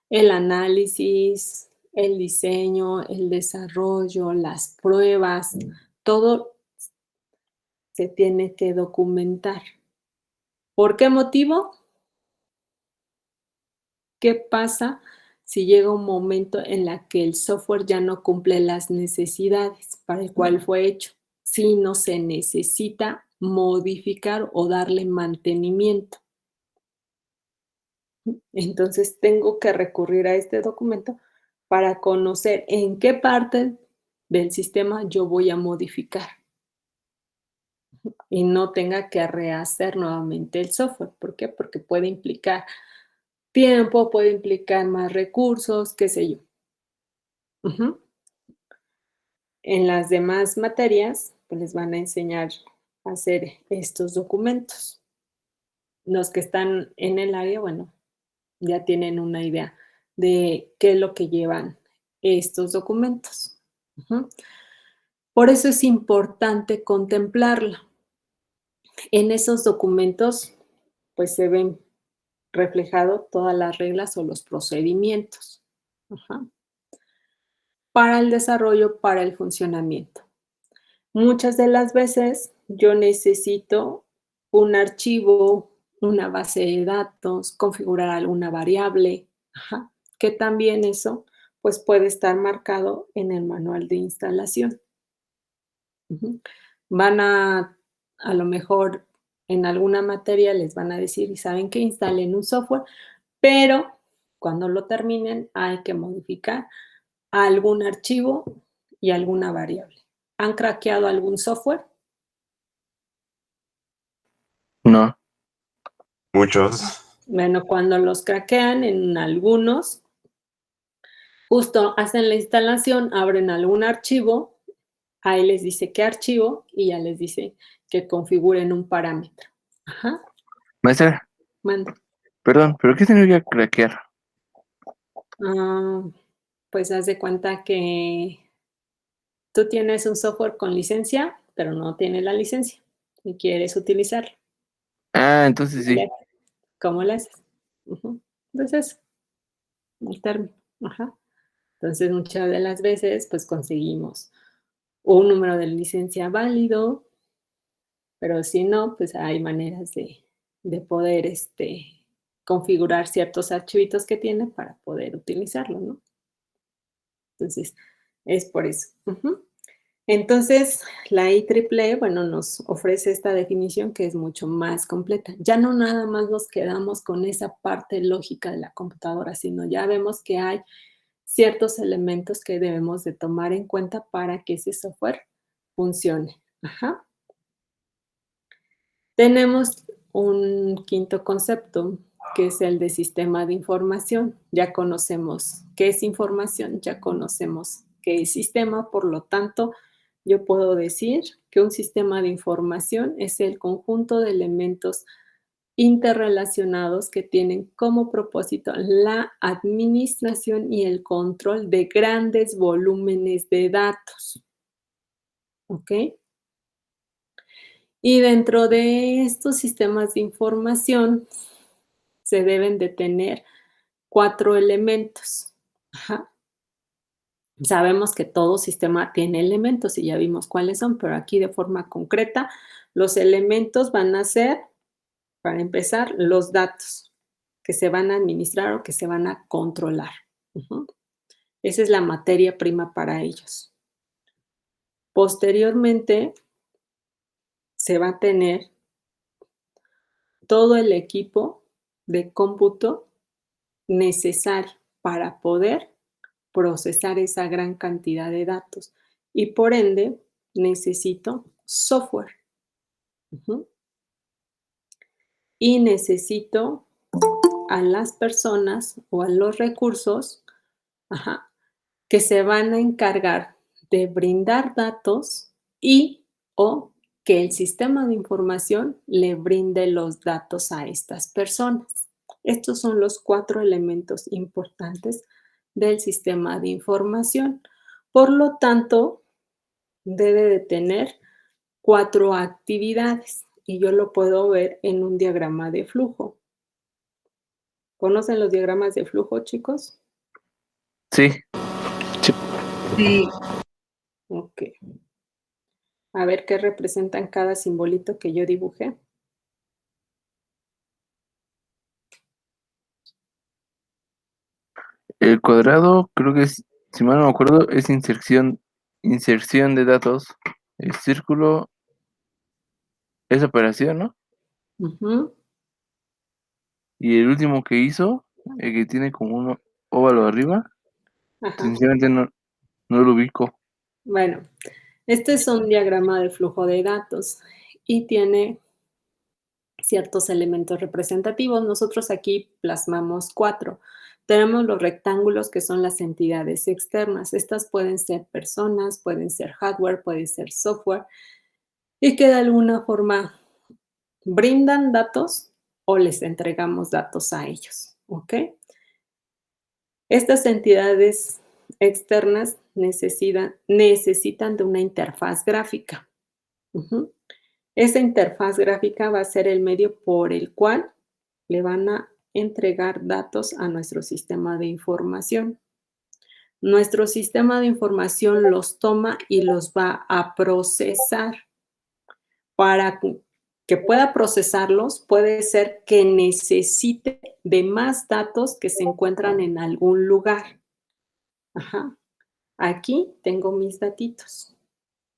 el análisis, el diseño, el desarrollo, las pruebas, todo se tiene que documentar. ¿Por qué motivo? ¿Qué pasa si llega un momento en la que el software ya no cumple las necesidades para el cual fue hecho? Si no se necesita modificar o darle mantenimiento. Entonces tengo que recurrir a este documento para conocer en qué parte del sistema yo voy a modificar y no tenga que rehacer nuevamente el software. ¿Por qué? Porque puede implicar tiempo, puede implicar más recursos, qué sé yo. Ujú. En las demás materias, pues les van a enseñar a hacer estos documentos. Los que están en el área, bueno, ya tienen una idea de qué es lo que llevan estos documentos. Ujú. Por eso es importante contemplarlo. En esos documentos, pues se ven reflejado todas las reglas o los procedimientos. Ajá. Para el desarrollo, para el funcionamiento. Muchas de las veces yo necesito un archivo, una base de datos, configurar alguna variable, ajá, que también eso pues puede estar marcado en el manual de instalación. Ujú. Van a lo mejor en alguna materia les van a decir, y saben que instalen un software, pero cuando lo terminen hay que modificar algún archivo y alguna variable. ¿Han craqueado algún software? No. Muchos. Bueno, cuando los craquean en algunos, justo hacen la instalación, abren algún archivo, ahí les dice qué archivo y ya les dice que configuren un parámetro. Ajá, Maestra, manda. perdón, ¿pero qué significa craquear? Ah, pues haz de cuenta que tú tienes un software con licencia, pero no tiene la licencia y quieres utilizarlo. Ah, entonces sí. ¿Cómo le haces? Ujú. Entonces, el término. Ajá. Entonces, muchas de las veces, pues conseguimos un número de licencia válido, pero si no, pues hay maneras de poder configurar ciertos archivitos que tiene para poder utilizarlo, ¿no? Entonces, es por eso. Ujú. Entonces, la IEEE, bueno, nos ofrece esta definición que es mucho más completa. Ya no nada más nos quedamos con esa parte lógica de la computadora, sino ya vemos que hay ciertos elementos que debemos de tomar en cuenta para que ese software funcione. Ajá. Tenemos un quinto concepto, que es el de sistema de información. Ya conocemos qué es información, ya conocemos qué es sistema, por lo tanto, yo puedo decir que un sistema de información es el conjunto de elementos interrelacionados que tienen como propósito la administración y el control de grandes volúmenes de datos. ¿Ok? Y dentro de estos sistemas de información se deben de tener 4 elementos. Ajá. Sabemos que todo sistema tiene elementos y ya vimos cuáles son, pero aquí de forma concreta, los elementos van a ser, para empezar, los datos que se van a administrar o que se van a controlar. Ujú. Esa es la materia prima para ellos. Posteriormente, se va a tener todo el equipo de cómputo necesario para poder procesar esa gran cantidad de datos. Y por ende, necesito software. Y necesito a las personas o a los recursos que se van a encargar de brindar datos y o que el sistema de información le brinde los datos a estas personas. Estos son los 4 elementos importantes del sistema de información. Por lo tanto, debe de tener 4 actividades y yo lo puedo ver en un diagrama de flujo. ¿Conocen los diagramas de flujo, chicos? Sí. Sí. Ok. A ver qué representan cada simbolito que yo dibujé. El cuadrado, creo que es, si mal no me acuerdo, es inserción de datos. El círculo es operación, ¿no? Ujú. Y el último que hizo, el que tiene como un óvalo arriba, Ajá. sinceramente no lo ubico. Bueno, este es un diagrama de flujo de datos y tiene ciertos elementos representativos. Nosotros aquí plasmamos 4. Tenemos los rectángulos, que son las entidades externas. Estas pueden ser personas, pueden ser hardware, pueden ser software, y que de alguna forma brindan datos o les entregamos datos a ellos, ¿ok? Estas entidades externas necesitan de una interfaz gráfica. Esa interfaz gráfica va a ser el medio por el cual le van a entregar datos a nuestro sistema de información. Nuestro sistema de información los toma y los va a procesar. Para que pueda procesarlos, puede ser que necesite de más datos que se encuentran en algún lugar. Aquí tengo mis datitos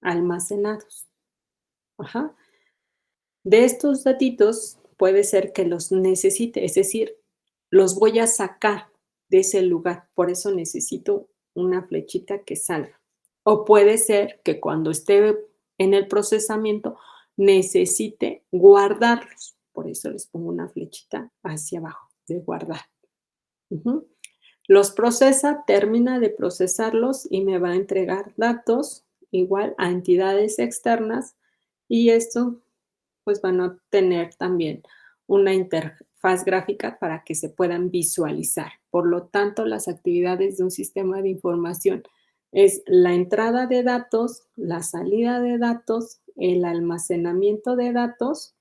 almacenados. De estos datitos puede ser que los necesite, es decir, los voy a sacar de ese lugar, por eso necesito una flechita que salga. O puede ser que cuando esté en el procesamiento necesite guardarlos, por eso les pongo una flechita hacia abajo de guardar. Los procesa, termina de procesarlos y me va a entregar datos igual a entidades externas y esto pues van a tener también una interfaz gráfica para que se puedan visualizar. Por lo tanto, las actividades de un sistema de información es la entrada de datos, la salida de datos, el almacenamiento de datos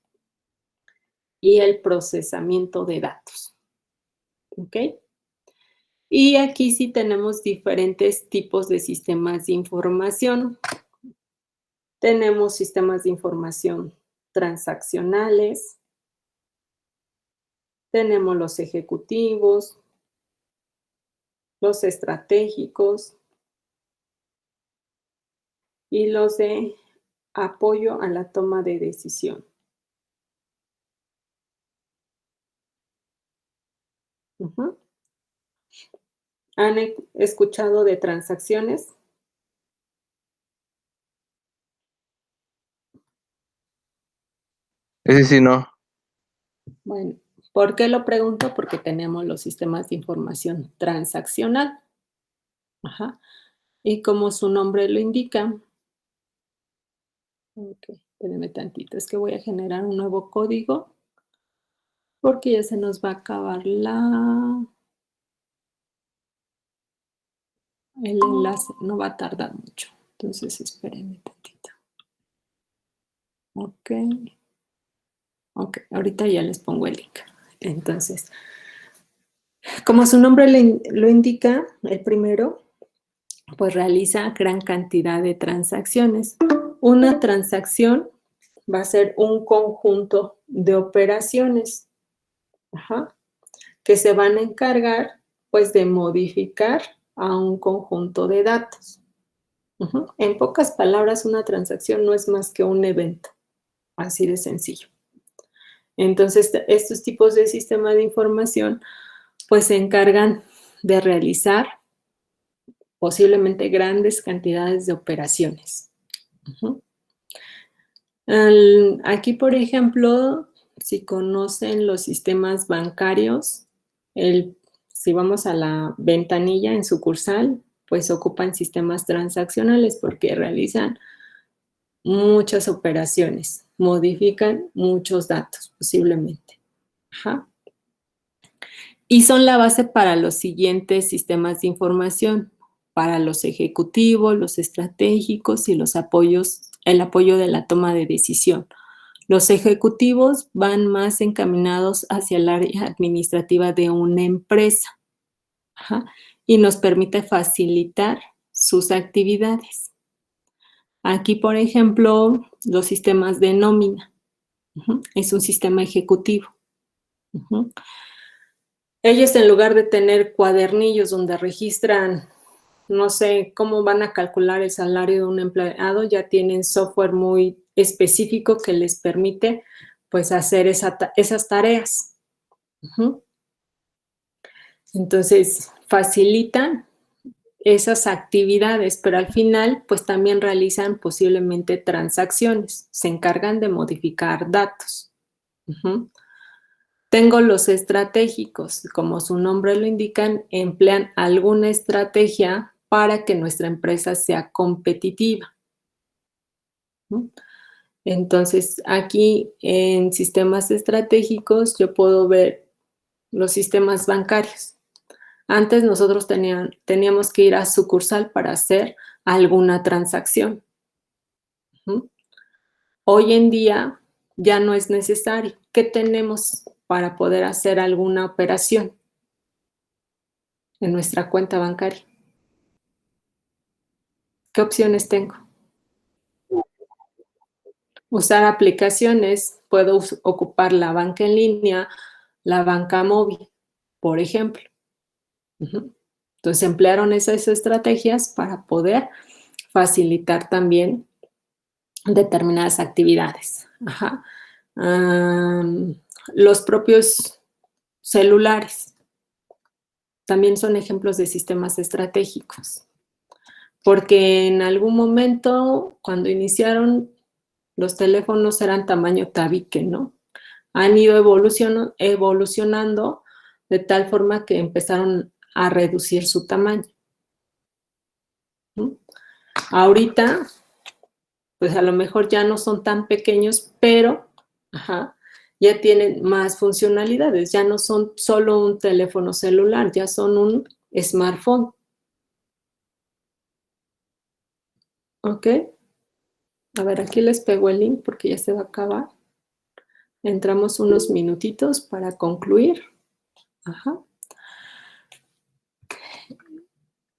y el procesamiento de datos. ¿Ok? Y aquí sí tenemos diferentes tipos de sistemas de información. Tenemos sistemas de información transaccionales, tenemos los ejecutivos, los estratégicos y los de apoyo a la toma de decisión. ¿Han escuchado de transacciones? Ese sí no. Bueno, ¿por qué lo pregunto? Porque tenemos los sistemas de información transaccional. Y como su nombre lo indica, ok, espérenme tantito, es que voy a generar un nuevo código porque ya se nos va a acabar el enlace, no va a tardar mucho. Entonces, espérenme tantito. Ok, ahorita ya les pongo el link. Entonces, como su nombre lo indica, el primero, pues realiza gran cantidad de transacciones. Una transacción va a ser un conjunto de operaciones que se van a encargar, pues, de modificar a un conjunto de datos. En pocas palabras, una transacción no es más que un evento, así de sencillo. Entonces, estos tipos de sistemas de información pues se encargan de realizar posiblemente grandes cantidades de operaciones. Aquí, por ejemplo, si conocen los sistemas bancarios, si vamos a la ventanilla en sucursal, pues ocupan sistemas transaccionales porque realizan muchas operaciones, modifican muchos datos posiblemente. Ajá. Y son la base para los siguientes sistemas de información, para los ejecutivos, los estratégicos y los apoyos, el apoyo de la toma de decisión. Los ejecutivos van más encaminados hacia el área administrativa de una empresa. Ajá, y nos permite facilitar sus actividades. Aquí, por ejemplo, los sistemas de nómina. Es un sistema ejecutivo. Ellos, en lugar de tener cuadernillos donde registran, no sé, cómo van a calcular el salario de un empleado, ya tienen software muy específico que les permite, pues, hacer esas tareas. Entonces, facilitan esas actividades, pero al final, pues, también realizan posiblemente transacciones. Se encargan de modificar datos. Tengo los estratégicos, como su nombre lo indican, emplean alguna estrategia para que nuestra empresa sea competitiva. Entonces, aquí en sistemas estratégicos yo puedo ver los sistemas bancarios. Antes nosotros teníamos que ir a sucursal para hacer alguna transacción. Hoy en día ya no es necesario. ¿Qué tenemos para poder hacer alguna operación en nuestra cuenta bancaria? ¿Qué opciones tengo? Usar aplicaciones, puedo ocupar la banca en línea, la banca móvil, por ejemplo. Entonces, emplearon esas estrategias para poder facilitar también determinadas actividades. Los propios celulares también son ejemplos de sistemas estratégicos, porque en algún momento, cuando iniciaron, los teléfonos eran tamaño tabique, ¿no? Han ido evolucionando de tal forma que empezaron a reducir su tamaño. Ahorita, pues a lo mejor ya no son tan pequeños, pero ya tienen más funcionalidades. Ya no son solo un teléfono celular, ya son un smartphone. ¿Ok? A ver, aquí les pego el link porque ya se va a acabar. Entramos unos minutitos para concluir.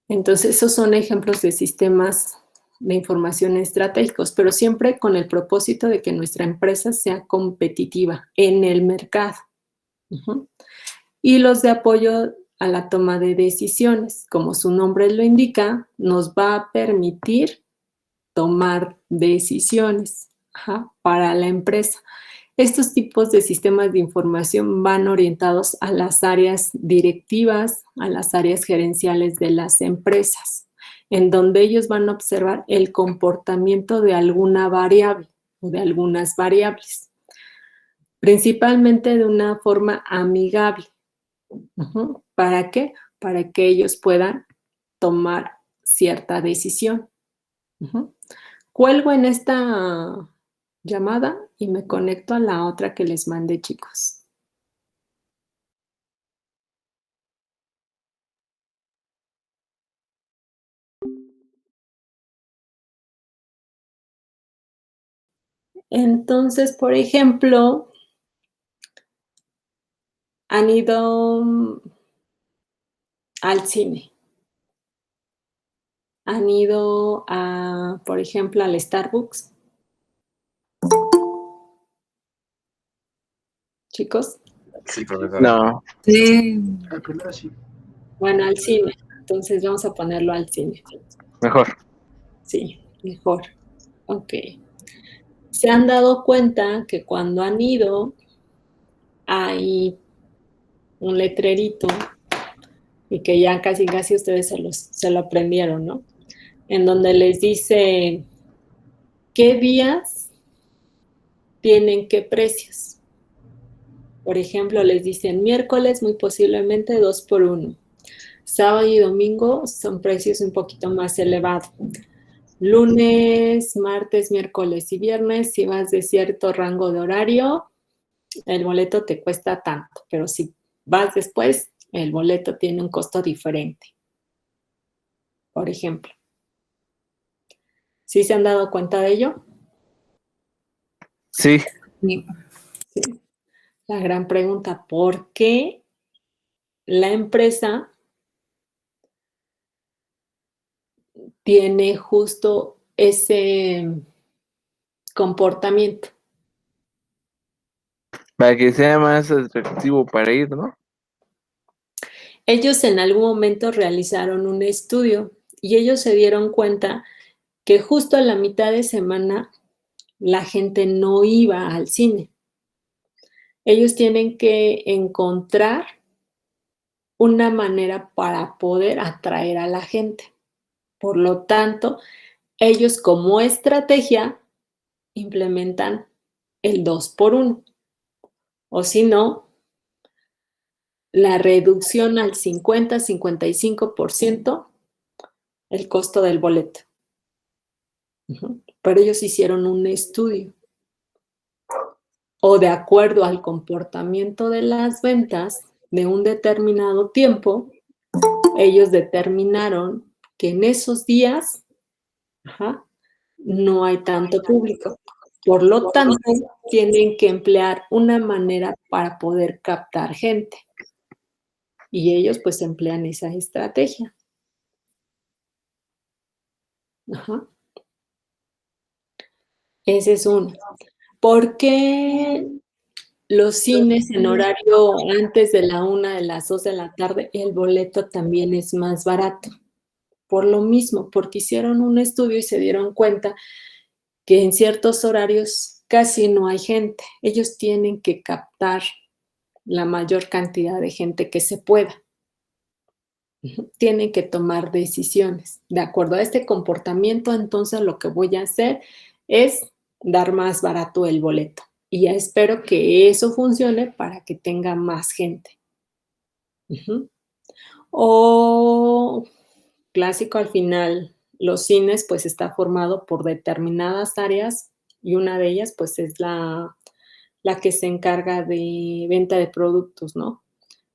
Entonces, esos son ejemplos de sistemas de información estratégicos, pero siempre con el propósito de que nuestra empresa sea competitiva en el mercado. Y los de apoyo a la toma de decisiones, como su nombre lo indica, nos va a permitir tomar decisiones para la empresa. Estos tipos de sistemas de información van orientados a las áreas directivas, a las áreas gerenciales de las empresas, en donde ellos van a observar el comportamiento de alguna variable o de algunas variables, principalmente de una forma amigable. ¿Para qué? Para que ellos puedan tomar cierta decisión. Cuelgo en esta llamada y me conecto a la otra que les mandé, chicos. Entonces, por ejemplo, han ido al cine. Han ido a, por ejemplo, al Starbucks. Chicos. Sí, profesor. No. Sí. Primero sí. Bueno, al cine. Entonces vamos a ponerlo al cine. Mejor. Sí, mejor. Ok. Se han dado cuenta que cuando han ido hay un letrerito y que ya casi ustedes se lo aprendieron, ¿no? En donde les dice qué días tienen qué precios. Por ejemplo, les dicen miércoles muy posiblemente 2 por 1. Sábado y domingo son precios un poquito más elevados. Lunes, martes, miércoles y viernes, si vas de cierto rango de horario, el boleto te cuesta tanto, pero si vas después, el boleto tiene un costo diferente. Por ejemplo. ¿Sí se han dado cuenta de ello? Sí, Sí. Sí. La gran pregunta, ¿por qué la empresa tiene justo ese comportamiento? para que sea más atractivo para ir, ¿no? Ellos en algún momento realizaron un estudio y ellos se dieron cuenta que justo a la mitad de semana la gente no iba al cine. Ellos tienen que encontrar una manera para poder atraer a la gente. Por lo tanto, ellos como estrategia implementan el 2 por 1. O si no, la reducción al 50-55% el costo del boleto. Pero ellos hicieron un estudio. O de acuerdo al comportamiento de las ventas de un determinado tiempo, ellos determinaron que en esos días no hay tanto público. Por lo tanto, tienen que emplear una manera para poder captar gente. Y ellos pues emplean esa estrategia. Ajá. Ese es uno. ¿Por qué los cines en horario antes de la 1, de las 2 de la tarde, el boleto también es más barato? Por lo mismo, porque hicieron un estudio y se dieron cuenta que en ciertos horarios casi no hay gente. Ellos tienen que captar la mayor cantidad de gente que se pueda. Tienen que tomar decisiones. De acuerdo a este comportamiento, entonces lo que voy a hacer es dar más barato el boleto. Y ya espero que eso funcione para que tenga más gente. O clásico al final, los cines pues está formado por determinadas áreas y una de ellas pues es la que se encarga de venta de productos, ¿no?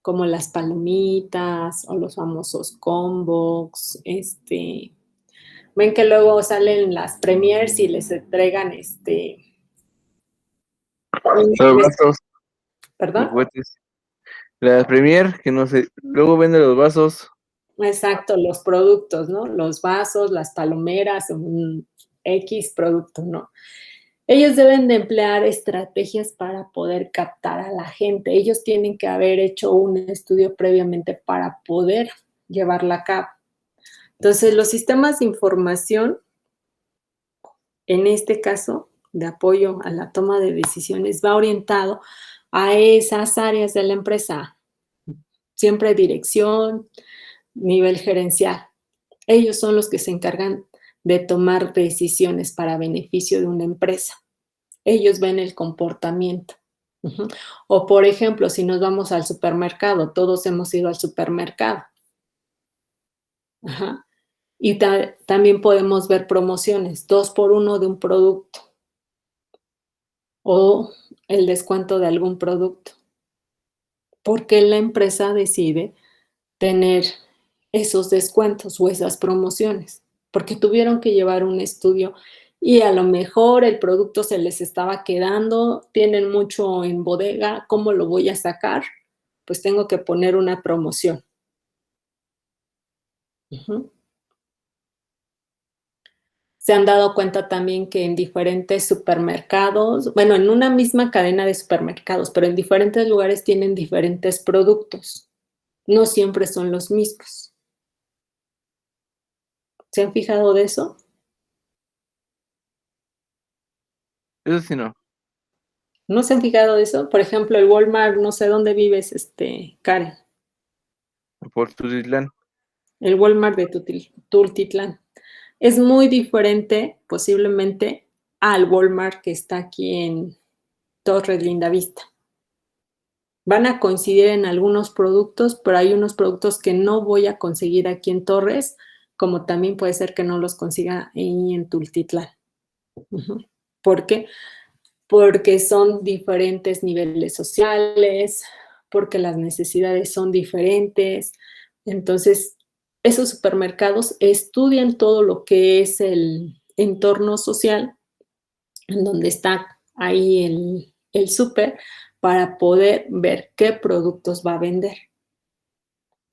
Como las palomitas o los famosos combos, ven que luego salen las premiers y les entregan Los vasos, los ¿perdón? juguetes. La Premier, que no sé, luego vende los vasos. Exacto, los productos, ¿no? Los vasos, las palomeras, un X producto, ¿no? Ellos deben de emplear estrategias para poder captar a la gente. Ellos tienen que haber hecho un estudio previamente para poder llevarla a cabo. Entonces, los sistemas de información, en este caso, de apoyo a la toma de decisiones, va orientado a esas áreas de la empresa. Siempre dirección, nivel gerencial. Ellos son los que se encargan de tomar decisiones para beneficio de una empresa. Ellos ven el comportamiento. O, por ejemplo, si nos vamos al supermercado, todos hemos ido al supermercado. Ajá. Y también podemos ver promociones, 2 por 1 de un producto o el descuento de algún producto. ¿Por qué la empresa decide tener esos descuentos o esas promociones? Porque tuvieron que llevar un estudio y a lo mejor el producto se les estaba quedando, tienen mucho en bodega, ¿cómo lo voy a sacar? Pues tengo que poner una promoción. Se han dado cuenta también que en diferentes supermercados, bueno, en una misma cadena de supermercados, pero en diferentes lugares tienen diferentes productos. No siempre son los mismos. ¿Se han fijado de eso? Eso sí no. ¿No se han fijado eso? Por ejemplo, el Walmart, no sé dónde vives, Karen. Por Tultitlán. El Walmart de Tultitlán. Es muy diferente, posiblemente, al Walmart que está aquí en Torres Lindavista. Van a coincidir en algunos productos, pero hay unos productos que no voy a conseguir aquí en Torres, como también puede ser que no los consiga ahí en Tultitlán. ¿Por qué? Porque son diferentes niveles sociales, porque las necesidades son diferentes. Entonces, esos supermercados estudian todo lo que es el entorno social en donde está ahí el súper para poder ver qué productos va a vender,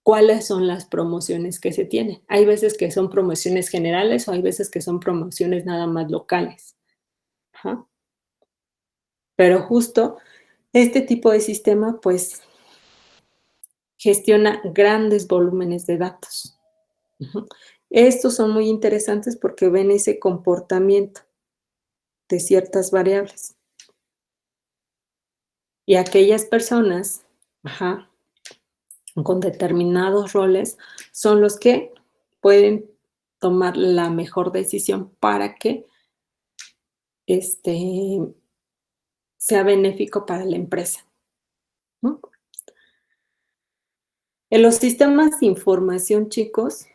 cuáles son las promociones que se tienen. Hay veces que son promociones generales o hay veces que son promociones nada más locales. Ajá. Pero justo este tipo de sistema, pues, gestiona grandes volúmenes de datos. Estos son muy interesantes porque ven ese comportamiento de ciertas variables. Y aquellas personas, con determinados roles son los que pueden tomar la mejor decisión para que sea benéfico para la empresa. ¿No? En los sistemas de información, chicos,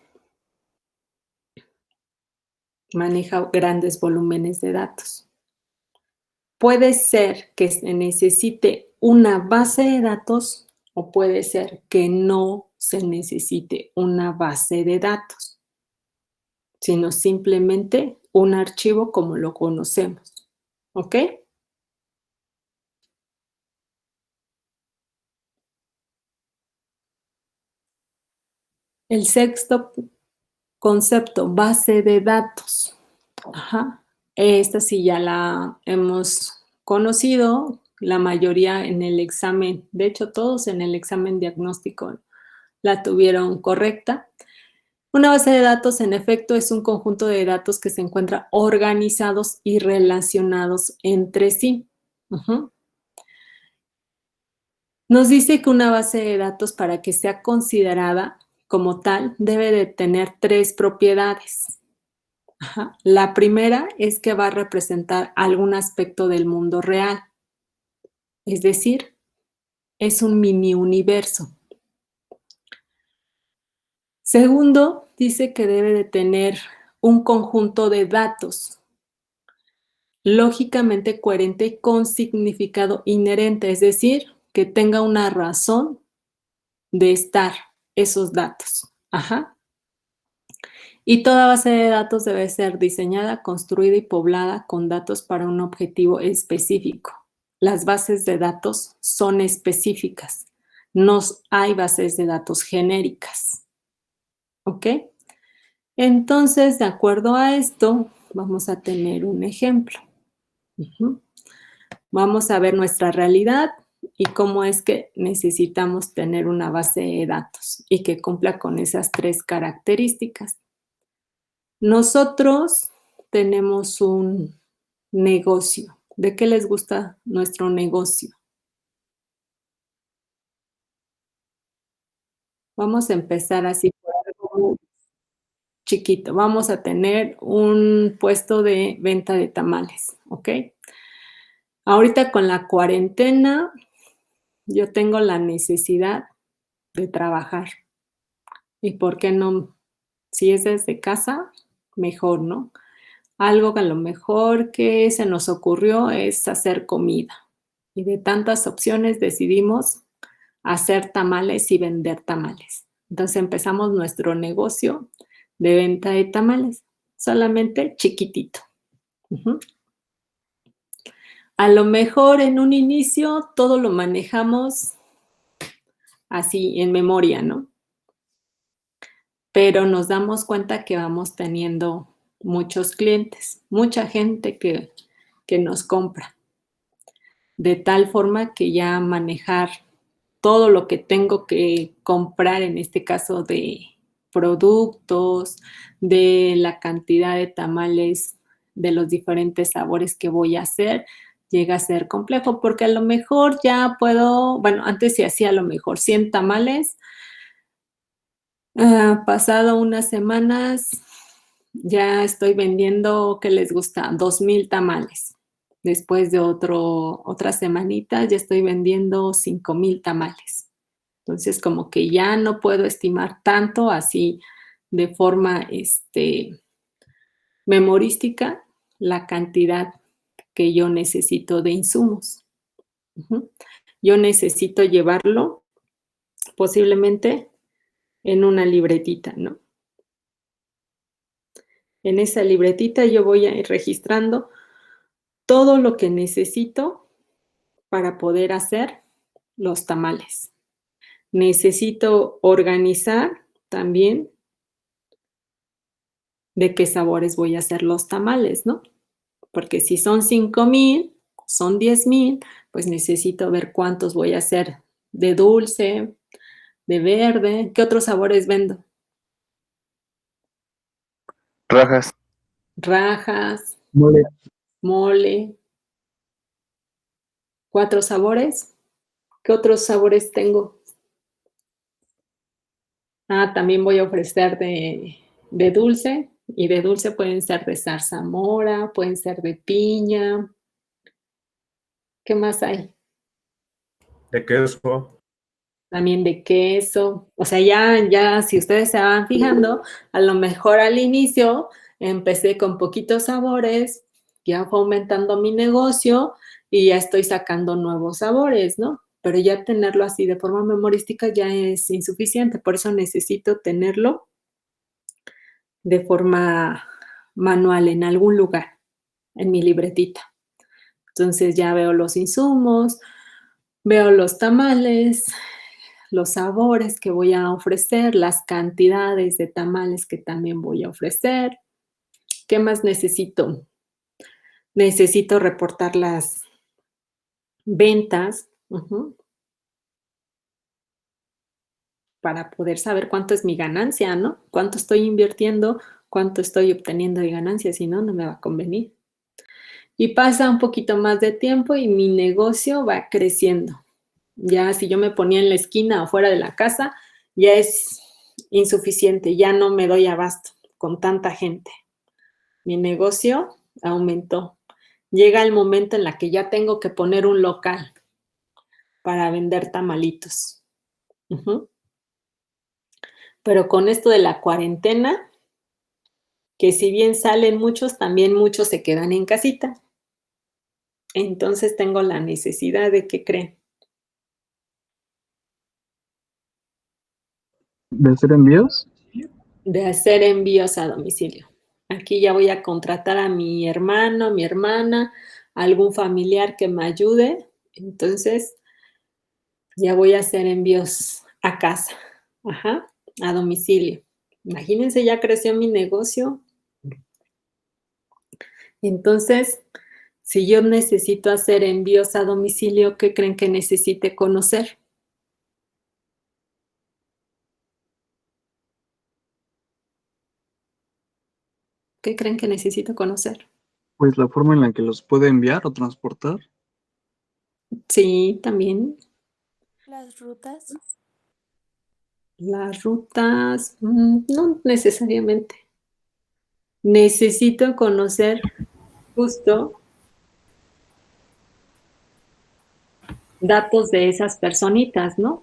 maneja grandes volúmenes de datos. Puede ser que se necesite una base de datos o puede ser que no se necesite una base de datos, sino simplemente un archivo como lo conocemos. ¿Ok? El sexto concepto, base de datos. Esta sí ya la hemos conocido, la mayoría en el examen, de hecho todos en el examen diagnóstico la tuvieron correcta. Una base de datos, en efecto, es un conjunto de datos que se encuentran organizados y relacionados entre sí. Nos dice que una base de datos, para que sea considerada como tal, debe de tener 3 propiedades. La primera es que va a representar algún aspecto del mundo real. Es decir, es un mini universo. Segundo, dice que debe de tener un conjunto de datos lógicamente coherente y con significado inherente, es decir, que tenga una razón de estar esos datos. Y toda base de datos debe ser diseñada, construida y poblada con datos para un objetivo específico. Las bases de datos son específicas. No hay bases de datos genéricas. ¿Ok? Entonces, de acuerdo a esto, vamos a tener un ejemplo. Vamos a ver nuestra realidad y cómo es que necesitamos tener una base de datos y que cumpla con esas 3 características. Nosotros tenemos un negocio. ¿De qué les gusta nuestro negocio? Vamos a empezar así por algo chiquito. Vamos a tener un puesto de venta de tamales, ¿ok? Ahorita con la cuarentena, yo tengo la necesidad de trabajar. ¿Y por qué no? Si es desde casa, mejor, ¿no? Algo que a lo mejor que se nos ocurrió es hacer comida. Y de tantas opciones decidimos hacer tamales y vender tamales. Entonces empezamos nuestro negocio de venta de tamales, solamente chiquitito. A lo mejor en un inicio todo lo manejamos así en memoria, ¿no? Pero nos damos cuenta que vamos teniendo muchos clientes, mucha gente que nos compra. De tal forma que ya manejar todo lo que tengo que comprar, en este caso de productos, de la cantidad de tamales, de los diferentes sabores que voy a hacer, llega a ser complejo, porque a lo mejor ya puedo, bueno, antes se hacía a lo mejor 100 tamales, pasado unas semanas ya estoy vendiendo, ¿qué les gusta? 2,000 tamales. Después de otras semanitas ya estoy vendiendo 5,000 tamales. Entonces, como que ya no puedo estimar tanto así de forma memorística la cantidad que yo necesito de insumos. Yo necesito llevarlo posiblemente en una libretita, ¿no? En esa libretita yo voy a ir registrando todo lo que necesito para poder hacer los tamales. Necesito organizar también de qué sabores voy a hacer los tamales, ¿no? Porque si son 5,000, son 10,000, pues necesito ver cuántos voy a hacer de dulce, de verde. ¿Qué otros sabores vendo? Rajas. Rajas, Mole. mole. 4 sabores. ¿Qué otros sabores tengo? También voy a ofrecer de dulce. Y de dulce pueden ser de zarzamora, pueden ser de piña. ¿Qué más hay? De queso. También de queso. O sea, ya si ustedes se van fijando, a lo mejor al inicio empecé con poquitos sabores, ya fue aumentando mi negocio y ya estoy sacando nuevos sabores, ¿no? Pero ya tenerlo así de forma memorística ya es insuficiente, por eso necesito tenerlo de forma manual en algún lugar, en mi libretita. Entonces ya veo los insumos, veo los tamales, los sabores que voy a ofrecer, las cantidades de tamales que también voy a ofrecer. ¿Qué más necesito? Necesito reportar las ventas para poder saber cuánto es mi ganancia, ¿no? Cuánto estoy invirtiendo, cuánto estoy obteniendo de ganancia, si no, no me va a convenir. Y pasa un poquito más de tiempo y mi negocio va creciendo. Ya si yo me ponía en la esquina o fuera de la casa, ya es insuficiente, ya no me doy abasto con tanta gente. Mi negocio aumentó. Llega el momento en la que ya tengo que poner un local para vender tamalitos. Pero con esto de la cuarentena, que si bien salen muchos, también muchos se quedan en casita. Entonces tengo la necesidad de, ¿qué creen? ¿De hacer envíos? De hacer envíos a domicilio. Aquí ya voy a contratar a mi hermano, mi hermana, algún familiar que me ayude. Entonces, ya voy a hacer envíos a casa, a domicilio. Imagínense, ya creció mi negocio. Entonces, si yo necesito hacer envíos a domicilio, ¿qué creen que necesite conocer? ¿Qué creen que necesito conocer? Pues la forma en la que los puede enviar o transportar. Sí, también. Las rutas. Las rutas, no necesariamente. Necesito conocer justo datos de esas personitas, ¿no?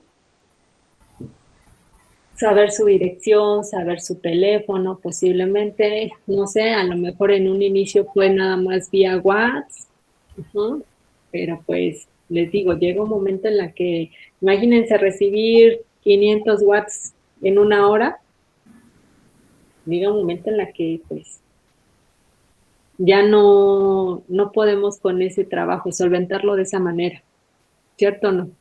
Saber su dirección, saber su teléfono, posiblemente, no sé, a lo mejor en un inicio fue nada más vía WhatsApp, pero pues les digo, llega un momento en la que, imagínense recibir 500 watts en una hora, llega un momento en la que pues ya no podemos con ese trabajo solventarlo de esa manera, ¿cierto o no?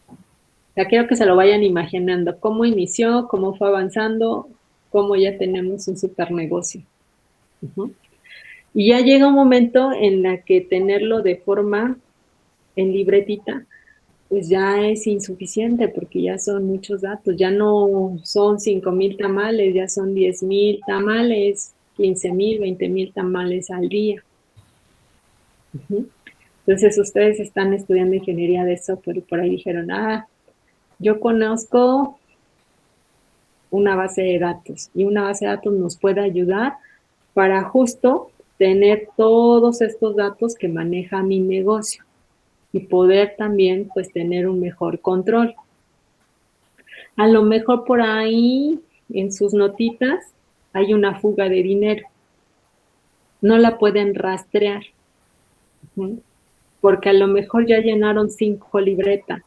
O sea, quiero que se lo vayan imaginando, cómo inició, cómo fue avanzando, cómo ya tenemos un super negocio. Y ya llega un momento en la que tenerlo de forma en libretita, pues ya es insuficiente porque ya son muchos datos, ya no son 5,000 tamales, ya son 10,000 tamales, 15,000, 20,000 tamales al día. Entonces, ustedes están estudiando ingeniería de software y por ahí dijeron, yo conozco una base de datos y una base de datos nos puede ayudar para justo tener todos estos datos que maneja mi negocio y poder también pues tener un mejor control. A lo mejor por ahí en sus notitas hay una fuga de dinero. No la pueden rastrear, porque a lo mejor ya llenaron 5 libretas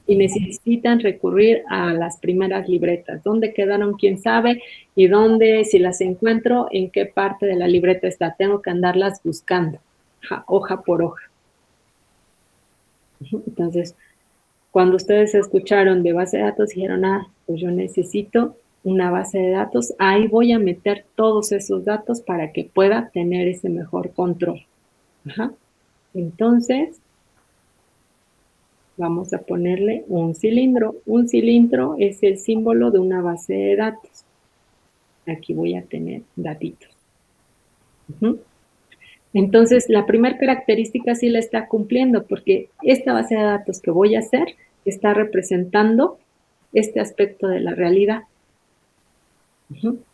y necesitan recurrir a las primeras libretas. ¿Dónde quedaron? ¿Quién sabe? Y dónde, si las encuentro, en qué parte de la libreta está. Tengo que andarlas buscando, hoja por hoja. Entonces, cuando ustedes escucharon de base de datos, dijeron, pues yo necesito una base de datos, ahí voy a meter todos esos datos para que pueda tener ese mejor control. Entonces, vamos a ponerle un cilindro. Un cilindro es el símbolo de una base de datos. Aquí voy a tener datitos. Entonces, la primera característica sí la está cumpliendo porque esta base de datos que voy a hacer está representando este aspecto de la realidad.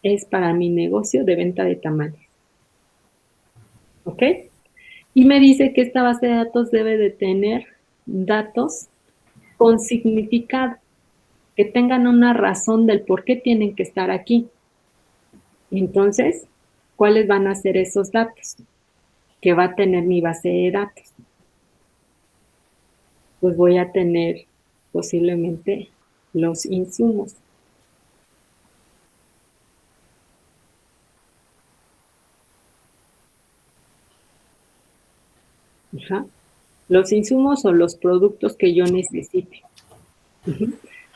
Es para mi negocio de venta de tamales. ¿Ok? Y me dice que esta base de datos debe de tener datos con significado, que tengan una razón del por qué tienen que estar aquí. Entonces, ¿cuáles van a ser esos datos que va a tener mi base de datos? Pues voy a tener posiblemente los insumos. Los insumos o los productos que yo necesite.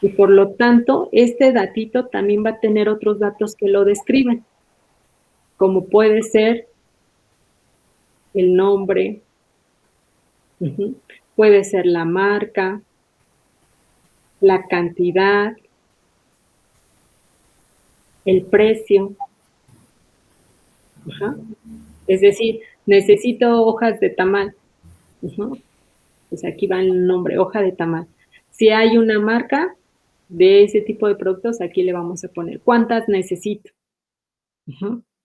Y por lo tanto, este datito también va a tener otros datos que lo describen, como puede ser el nombre, puede ser la marca, la cantidad, el precio. Es decir, necesito hojas de tamal. Pues aquí va el nombre, hoja de tamal. Si hay una marca de ese tipo de productos, aquí le vamos a poner cuántas necesito.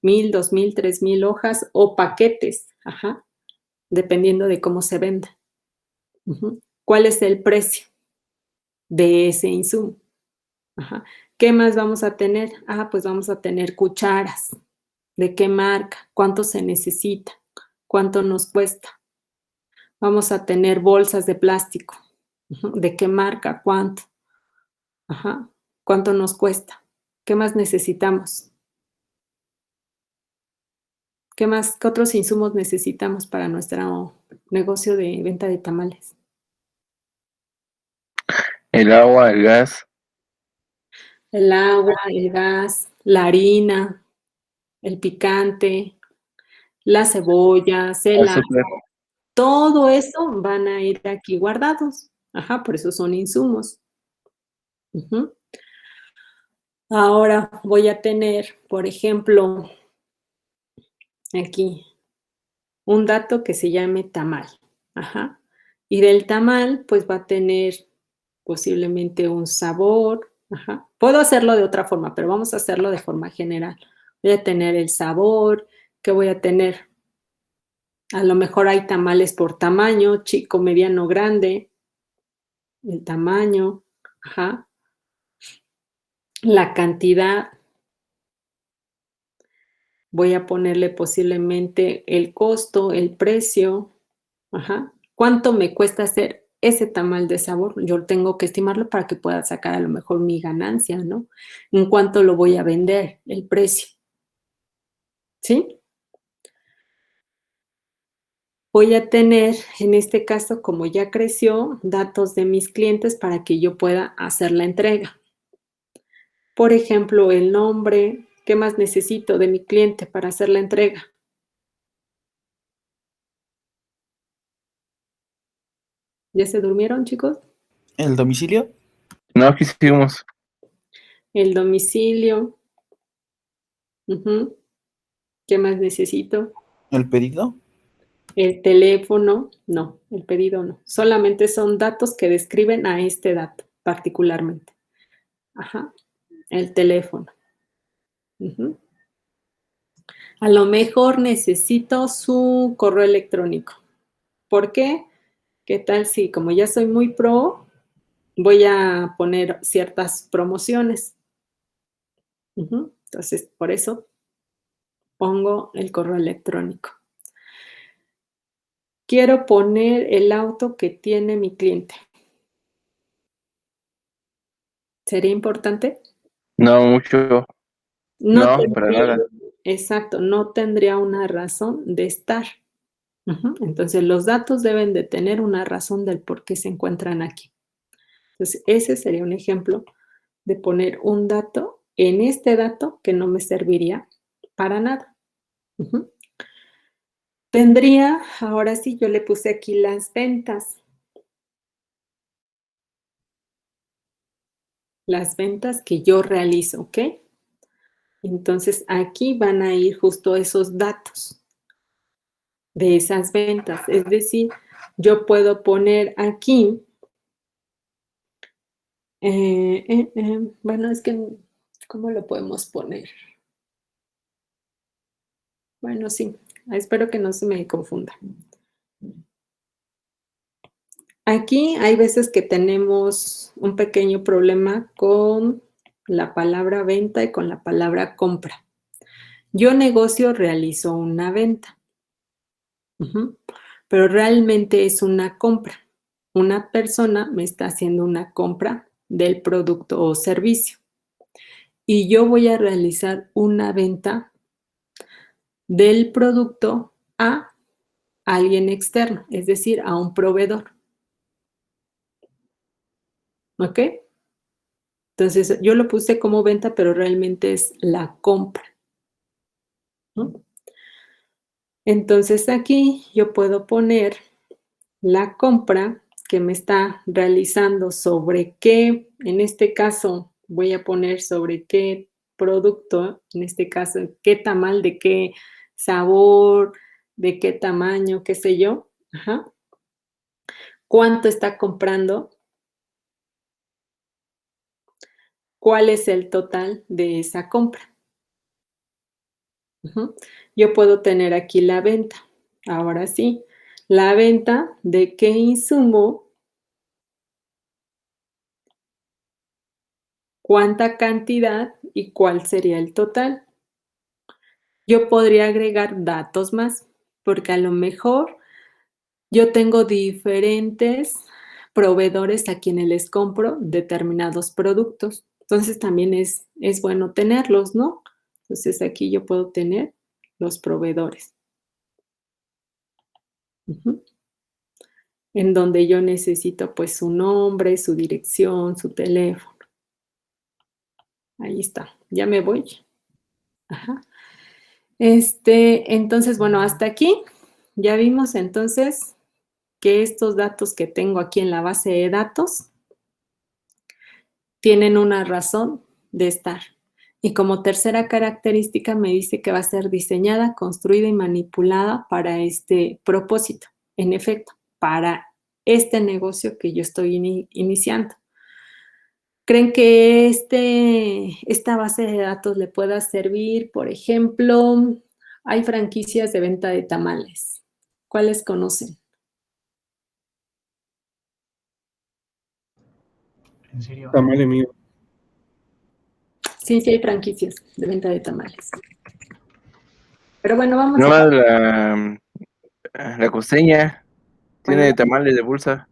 1000, 2000, 3000 hojas o paquetes, dependiendo de cómo se venda. ¿Cuál es el precio de ese insumo? ¿Qué más vamos a tener? Pues vamos a tener cucharas. ¿De qué marca? ¿Cuánto se necesita? ¿Cuánto nos cuesta? Vamos a tener bolsas de plástico. ¿De qué marca? ¿Cuánto? ¿Cuánto nos cuesta? ¿Qué más necesitamos? ¿Qué otros insumos necesitamos para nuestro negocio de venta de tamales? El agua, el gas. El agua, el gas, la harina, el picante, las cebollas, el ajo. Todo eso van a ir aquí guardados. Por eso son insumos. Ahora voy a tener, por ejemplo, aquí un dato que se llame tamal. Y del tamal, pues va a tener posiblemente un sabor. Puedo hacerlo de otra forma, pero vamos a hacerlo de forma general. Voy a tener el sabor, ¿qué voy a tener? A lo mejor hay tamales por tamaño, chico, mediano, grande. El tamaño, la cantidad. Voy a ponerle posiblemente el costo, el precio. ¿Cuánto me cuesta hacer ese tamal de sabor? Yo tengo que estimarlo para que pueda sacar a lo mejor mi ganancia, ¿no? ¿En cuánto lo voy a vender? El precio. ¿Sí? Voy a tener, en este caso, como ya creció, datos de mis clientes para que yo pueda hacer la entrega. Por ejemplo, el nombre. ¿Qué más necesito de mi cliente para hacer la entrega? ¿Ya se durmieron, chicos? ¿El domicilio? No, aquí seguimos. El domicilio. ¿Qué más necesito? ¿El pedido? El teléfono, no, el pedido no. Solamente son datos que describen a este dato, particularmente. Ajá, el teléfono. Ujú. A lo mejor necesito su correo electrónico. ¿Por qué? ¿Qué tal si, como ya soy muy pro, voy a poner ciertas promociones? Ujú. Entonces, por eso pongo el correo electrónico. Quiero poner el auto que tiene mi cliente. ¿Sería importante? No mucho. No, para tendría, nada. exacto, no tendría una razón de estar. Ujú. Entonces, los datos deben de tener una razón del por qué se encuentran aquí. Entonces, ese sería un ejemplo de poner un dato en este dato que no me serviría para nada. Ujú. Tendría, ahora sí, yo le puse aquí las ventas. Las ventas que yo realizo, ¿ok? Entonces, aquí van a ir justo esos datos de esas ventas. Es decir, yo puedo poner aquí, bueno, es que, ¿cómo lo podemos poner? Bueno, sí, espero que no se me confunda. Aquí hay veces que tenemos un pequeño problema con la palabra venta y con la palabra compra. Yo negocio, realizo una venta. Ujú. Pero realmente es una compra. Una persona me está haciendo una compra del producto o servicio y yo voy a realizar una venta del producto a alguien externo, es decir, a un proveedor. ¿Ok? Entonces, yo lo puse como venta, pero realmente es la compra, ¿no? Entonces, aquí yo puedo poner la compra que me está realizando sobre qué, en este caso, voy a poner sobre qué producto, en este caso, qué tamal, de qué sabor, de qué tamaño, qué sé yo. Ajá. ¿Cuánto está comprando? ¿Cuál es el total de esa compra? Ujú. Yo puedo tener aquí la venta. Ahora sí, la venta de qué insumo, cuánta cantidad y cuál sería el total. Yo podría agregar datos más, porque a lo mejor yo tengo diferentes proveedores a quienes les compro determinados productos. Entonces también es bueno tenerlos, ¿no? Entonces aquí yo puedo tener los proveedores. Ujú. En donde yo necesito pues su nombre, su dirección, su teléfono. Ahí está, ya me voy. Ajá. Entonces, bueno, hasta aquí ya vimos entonces que estos datos que tengo aquí en la base de datos tienen una razón de estar. Y como tercera característica me dice que va a ser diseñada, construida y manipulada para este propósito. En efecto, para este negocio que yo estoy iniciando. ¿Creen que esta base de datos le pueda servir? Por ejemplo, hay franquicias de venta de tamales. ¿Cuáles conocen? ¿En serio? Tamale mío. Sí, sí hay franquicias de venta de tamales. Pero bueno, vamos No a... más la costeña tiene Bueno, tamales de bolsa.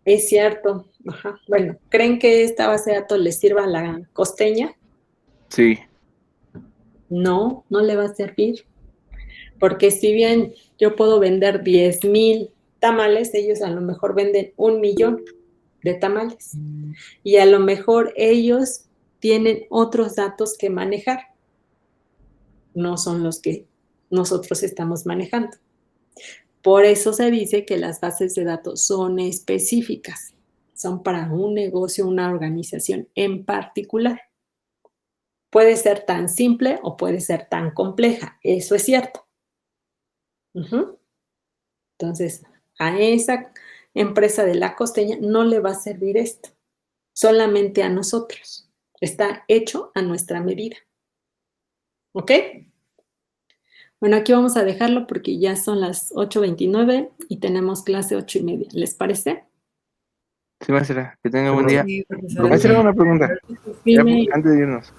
es cierto. Ajá. Bueno, ¿creen que esta base de datos le sirva a la costeña? Sí. No, no le va a servir. Porque si bien yo puedo vender 10,000 tamales, ellos a lo mejor venden 1,000,000 de tamales. Y a lo mejor ellos tienen otros datos que manejar. No son los que nosotros estamos manejando. Por eso se dice que las bases de datos son específicas. Son para un negocio, una organización en particular. Puede ser tan simple o puede ser tan compleja. Eso es cierto. Ujú. Entonces, a esa empresa de La Costeña no le va a servir esto, solamente a nosotros. Está hecho a nuestra medida. ¿Ok? Bueno, aquí vamos a dejarlo porque ya son las 8:29 y tenemos clase 8:30. ¿Les parece? Sí, maestra, que tenga buen día. Sí, profesora. Maestra, una pregunta. Dime, Antes de irnos.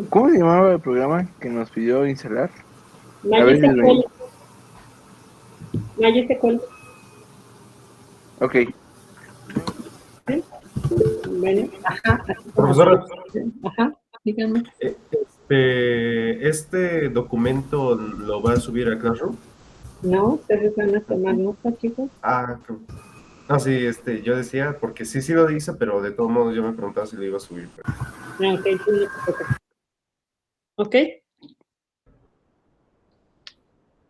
¿Cómo se llamaba el programa que nos pidió instalar? A ver si es Mayo SQL. Ok. Bueno, ajá. Profesora, Ajá, díganme. ¿este documento lo va a subir a Classroom? No, ustedes van a tomar nota, chicos. No, sí, yo decía, porque sí lo dice, pero de todos modos yo me preguntaba si lo iba a subir. Ah, ok, sí, no te preocupes. ¿Ok?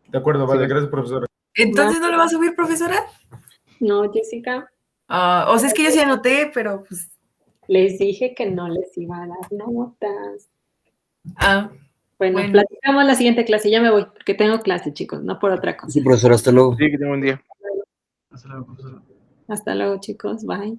De acuerdo, Sí, vale, maestra. gracias, profesora. ¿Entonces no lo va a subir, profesora? No, Jessica, O sea, es que yo sí anoté, pero pues... les dije que no les iba a dar notas. Bueno, Bueno. platicamos la siguiente clase. Ya me voy, porque tengo clase, chicos, no por otra cosa. Sí, profesor, hasta luego. Sí, que tenga buen día. Hasta luego, profesor. Hasta luego, chicos. Bye.